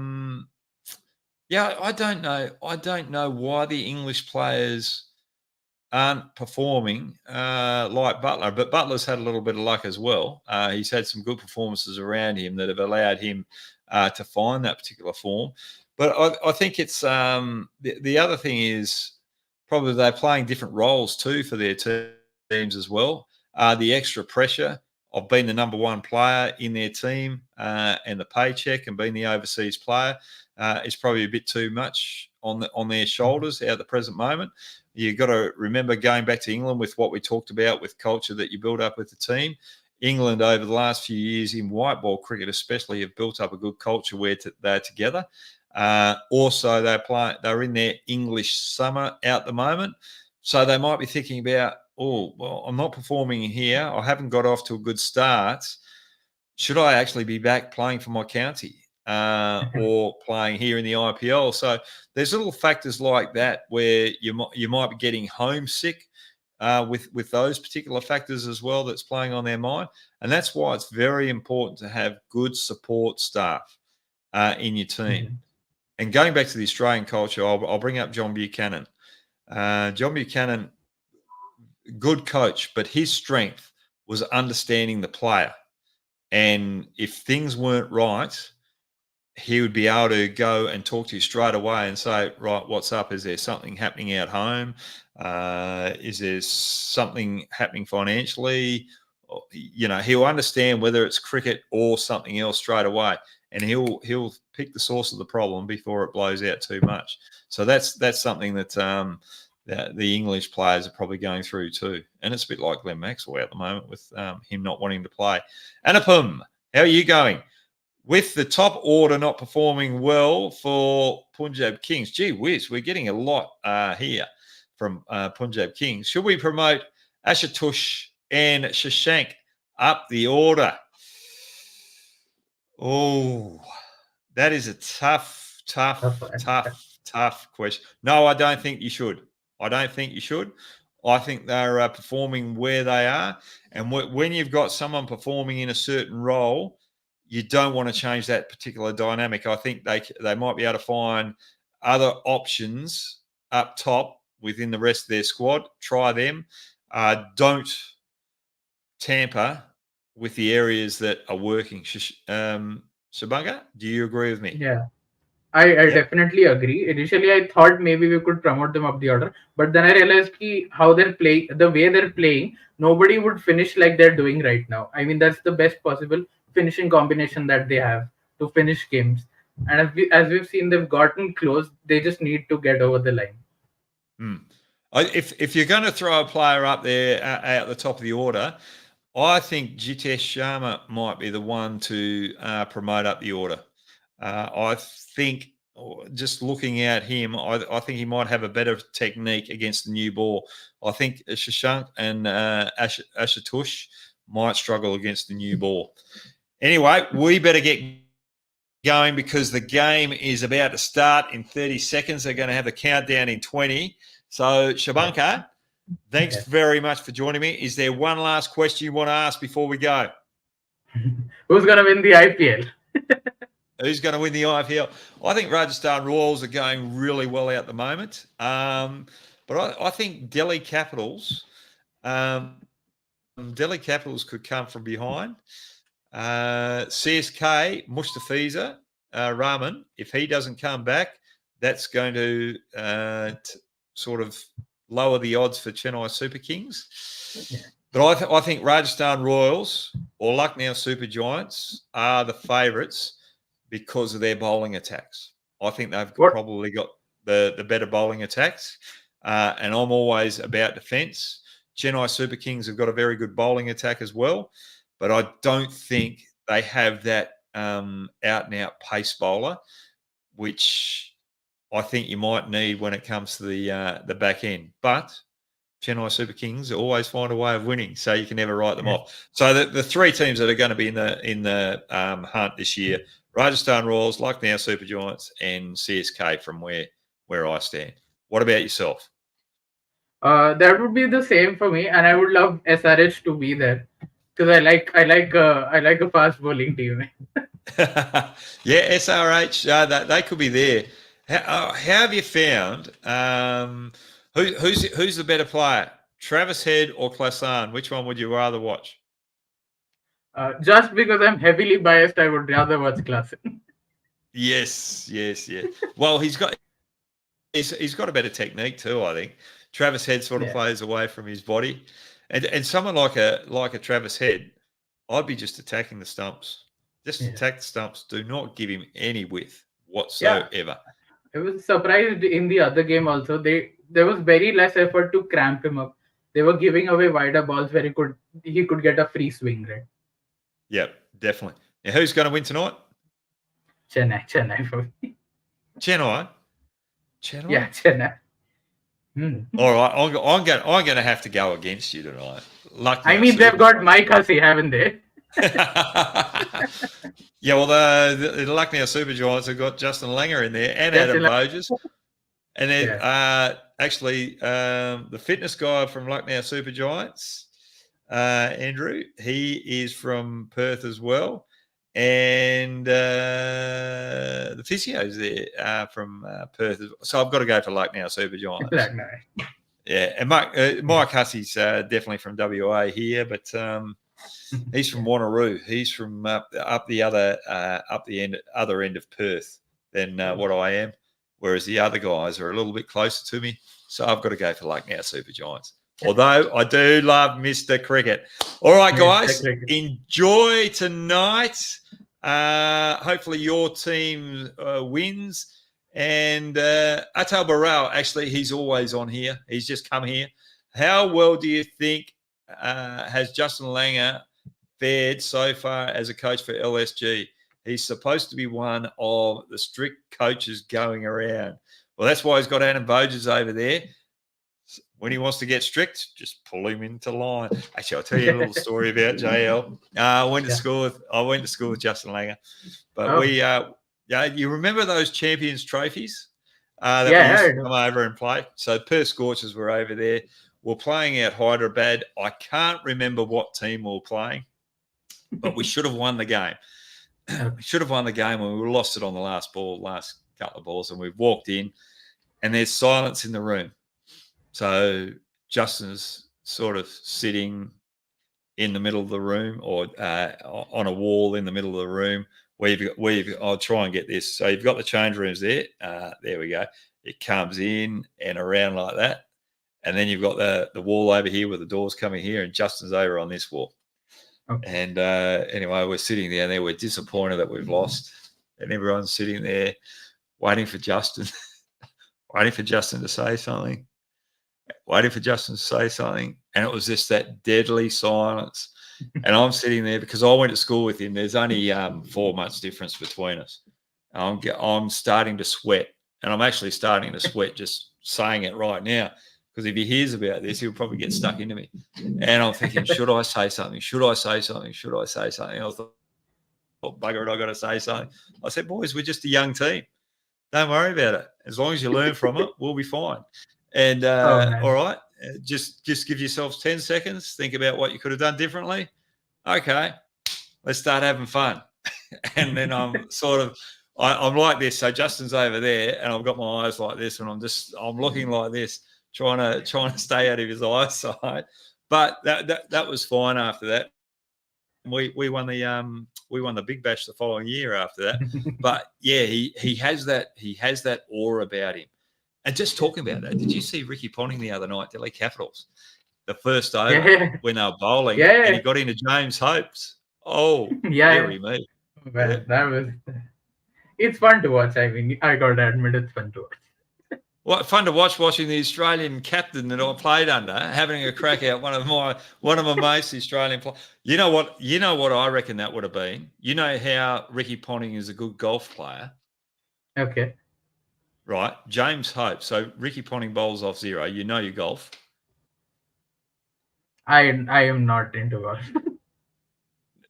don't know. I don't know why the English players aren't performing like Butler, but Butler's had a little bit of luck as well. He's had some good performances around him that have allowed him to find that particular form. But I think it's the other thing is probably they're playing different roles too for their teams as well. The extra pressure of being the number one player in their team and the paycheck and being the overseas player is probably a bit too much on their shoulders at the present moment. You've got to remember, going back to England with what we talked about with culture that you build up with the team. England over the last few years in white ball cricket especially have built up a good culture where they're together. Also, they're in their English summer at the moment. So they might be thinking about, oh, well, I'm not performing here. I haven't got off to a good start. Should I actually be back playing for my county or playing here in the IPL? So there's little factors like that where you might be getting homesick with those particular factors as well that's playing on their mind. And that's why it's very important to have good support staff in your team. Mm-hmm. And going back to the Australian culture, I'll bring up John Buchanan. John Buchanan, good coach, but his strength was understanding the player. And if things weren't right, he would be able to go and talk to you straight away and say, right, what's up? Is there something happening at home? Is there something happening financially? He'll understand whether it's cricket or something else straight away. And he'll pick the source of the problem before it blows out too much. So that's something that the English players are probably going through too. And it's a bit like Glenn Maxwell at the moment with him not wanting to play. Anupam, how are you going? With the top order not performing well for Punjab Kings, gee whiz, we're getting a lot here from Punjab Kings. Should we promote Ashutosh and Shashank up the order? Oh, that is a tough question. No, I don't think you should. I think they're performing where they are. And when you've got someone performing in a certain role, you don't want to change that particular dynamic. I think they might be able to find other options up top within the rest of their squad. Try them. Don't tamper with the areas that are working. Shabanga, do you agree with me? Yeah. I definitely agree. Initially, I thought maybe we could promote them up the order, but then I realized how they're playing, the way they're playing, nobody would finish like they're doing right now. I mean, that's the best possible finishing combination that they have to finish games. And as we've seen, they've gotten close. They just need to get over the line. If you're going to throw a player up there at the top of the order, I think Jitesh Sharma might be the one to promote up the order. I think, just looking at him, I think he might have a better technique against the new ball. I think Shashank and Ashutosh might struggle against the new ball. Anyway, we better get going because the game is about to start in 30 seconds. They're going to have the countdown in 20. So, Shabanka, thanks very much for joining me. Is there one last question you want to ask before we go? Who's going to win the IPL? Who's going to win the IPL? I think Rajasthan Royals are going really well at the moment. But I think Delhi Capitals could come from behind. CSK, Mustafiza, Rahman, if he doesn't come back, that's going to sort of lower the odds for Chennai Super Kings. Yeah. But I think Rajasthan Royals or Lucknow Super Giants are the favourites because of their bowling attacks. I think they've probably got the better bowling attacks. And I'm always about defence. Chennai Super Kings have got a very good bowling attack as well. But I don't think they have that out-and-out pace bowler, which I think you might need when it comes to the back end. But Chennai Super Kings always find a way of winning, so you can never write them off. So the three teams that are going to be in the hunt this year: Rajasthan Royals, Lucknow Super Giants, and CSK. From where I stand. What about yourself? That would be the same for me, and I would love SRH to be there because I like a fast bowling team. Yeah, SRH, they could be there. How have you found? Who's the better player, Travis Head or Klasan? Which one would you rather watch? Just because I'm heavily biased, I would rather watch Klasan. Yes. Well, he's got a better technique too, I think. Travis Head sort of plays away from his body, and someone like a Travis Head, I'd be just attacking the stumps. Just attack the stumps. Do not give him any width whatsoever. Yeah. I was surprised in the other game also. There was very less effort to cramp him up. They were giving away wider balls where he could get a free swing, right? Yep, definitely. Now, who's going to win tonight? Chennai for me. Chennai? Yeah, Chennai. All right, I'm going to have to go against you tonight. They've got Mike Hussey, haven't they? Yeah, well, the Lucknow Super Giants have got Justin Langer in there and Adam Boges. And then actually the fitness guy from Lucknow Super Giants, Andrew, he is from Perth as well. And the physio's there from Perth. So I've got to go for Lucknow Super Giants. Yeah, and Mike Hussey's definitely from WA here, but he's from Wanneroo. He's from up the other end of Perth than what I am, whereas the other guys are a little bit closer to me. So I've got to go for Lucknow Super Giants. Although I do love Mr. Cricket. All right, guys, enjoy tonight. Hopefully your team wins. And Atal Bharat, actually, he's always on here. He's just come here. How well do you think has Justin Langer fared so far as a coach for LSG? He's supposed to be one of the strict coaches going around. Well, that's why he's got Adam Boges over there. When he wants to get strict, just pull him into line. Actually, I'll tell you a little story about JL. I went to school with Justin Langer, but you remember those Champions trophies that we used to come over and play? So Perth Scorchers were over there. We're playing out Hyderabad. I can't remember what team we were playing, but we should have won the game. We should have won the game when we lost it on the last couple of balls, and we've walked in, and there's silence in the room. So Justin's sort of sitting in the middle of the room or on a wall in the middle of the room I'll try and get this. So you've got the change rooms there. There we go. It comes in and around like that. And then you've got the wall over here with the doors coming here, and Justin's over on this wall. Okay. And anyway, we're sitting down there. We're disappointed that we've lost. And everyone's sitting there waiting for Justin, waiting for Justin to say something. And it was just that deadly silence. And I'm sitting there because I went to school with him. There's only 4 months difference between us. I'm starting to sweat, and I'm actually starting to sweat just saying it right now, because if he hears about this, he'll probably get stuck into me. And I'm thinking, should I say something? Should I say something? Should I say something? I thought, bugger it, I got to say something. I said, boys, we're just a young team. Don't worry about it. As long as you learn from it, we'll be fine. And all right, just give yourselves 10 seconds. Think about what you could have done differently. Okay, let's start having fun. and then I'm sort of I'm like this. So Justin's over there, and I've got my eyes like this, and I'm looking like this, trying to stay out of his eyesight. But that was fine after that. We won the Big Bash the following year after that. But yeah, he has that aura about him. And just talking about that, did you see Ricky Ponting the other night, Delhi Capitals? The first over when they were bowling, and he got into James Hope's. Oh, dearie me. Man, that was. It's fun to watch. I mean, I gotta admit, it's fun to watch. What fun to watching the Australian captain that I played under having a crack out one of my mates, the Australian player. You know what I reckon that would have been. You know how Ricky Ponting is a good golf player. Okay. Right, James Hope. So Ricky Ponting bowls off zero. You know your golf. I am not into golf.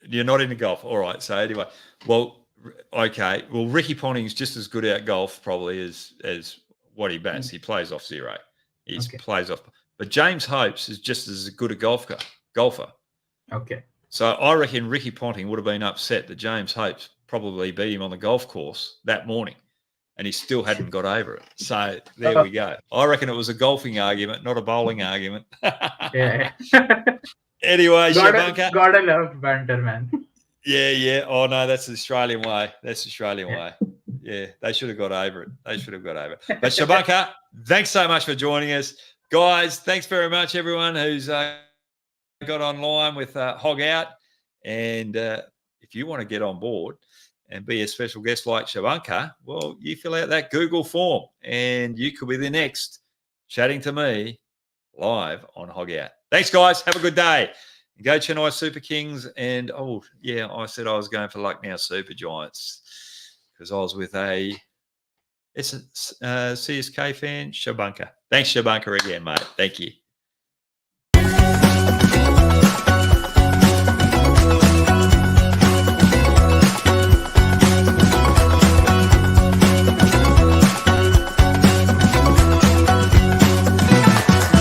You're not into golf. All right. So anyway, well, okay. Well, Ricky Ponting's just as good at golf probably as what he bats. He plays off zero. He plays off. But James Hope's is just as good a golfer. Okay. So I reckon Ricky Ponting would have been upset that James Hope's probably beat him on the golf course that morning, and he still hadn't got over it. So there we go. I reckon it was a golfing argument, not a bowling argument. Yeah. Anyway, Shabanka. Gotta love banter, man. Yeah. Oh, no, that's the Australian way. Way. Yeah, they should have got over it. But Shabanka, thanks so much for joining us. Guys, thanks very much, everyone who's got online with HOGGOUT. And if you want to get on board and be a special guest like Shabanka, well, you fill out that Google form and you could be the next chatting to me live on HOGGOUT. Thanks, guys. Have a good day. Go Chennai Super Kings. And, I said I was going for Lucknow Super Giants because I was with it's a CSK fan, Shabanka. Thanks, Shabanka, again, mate. Thank you.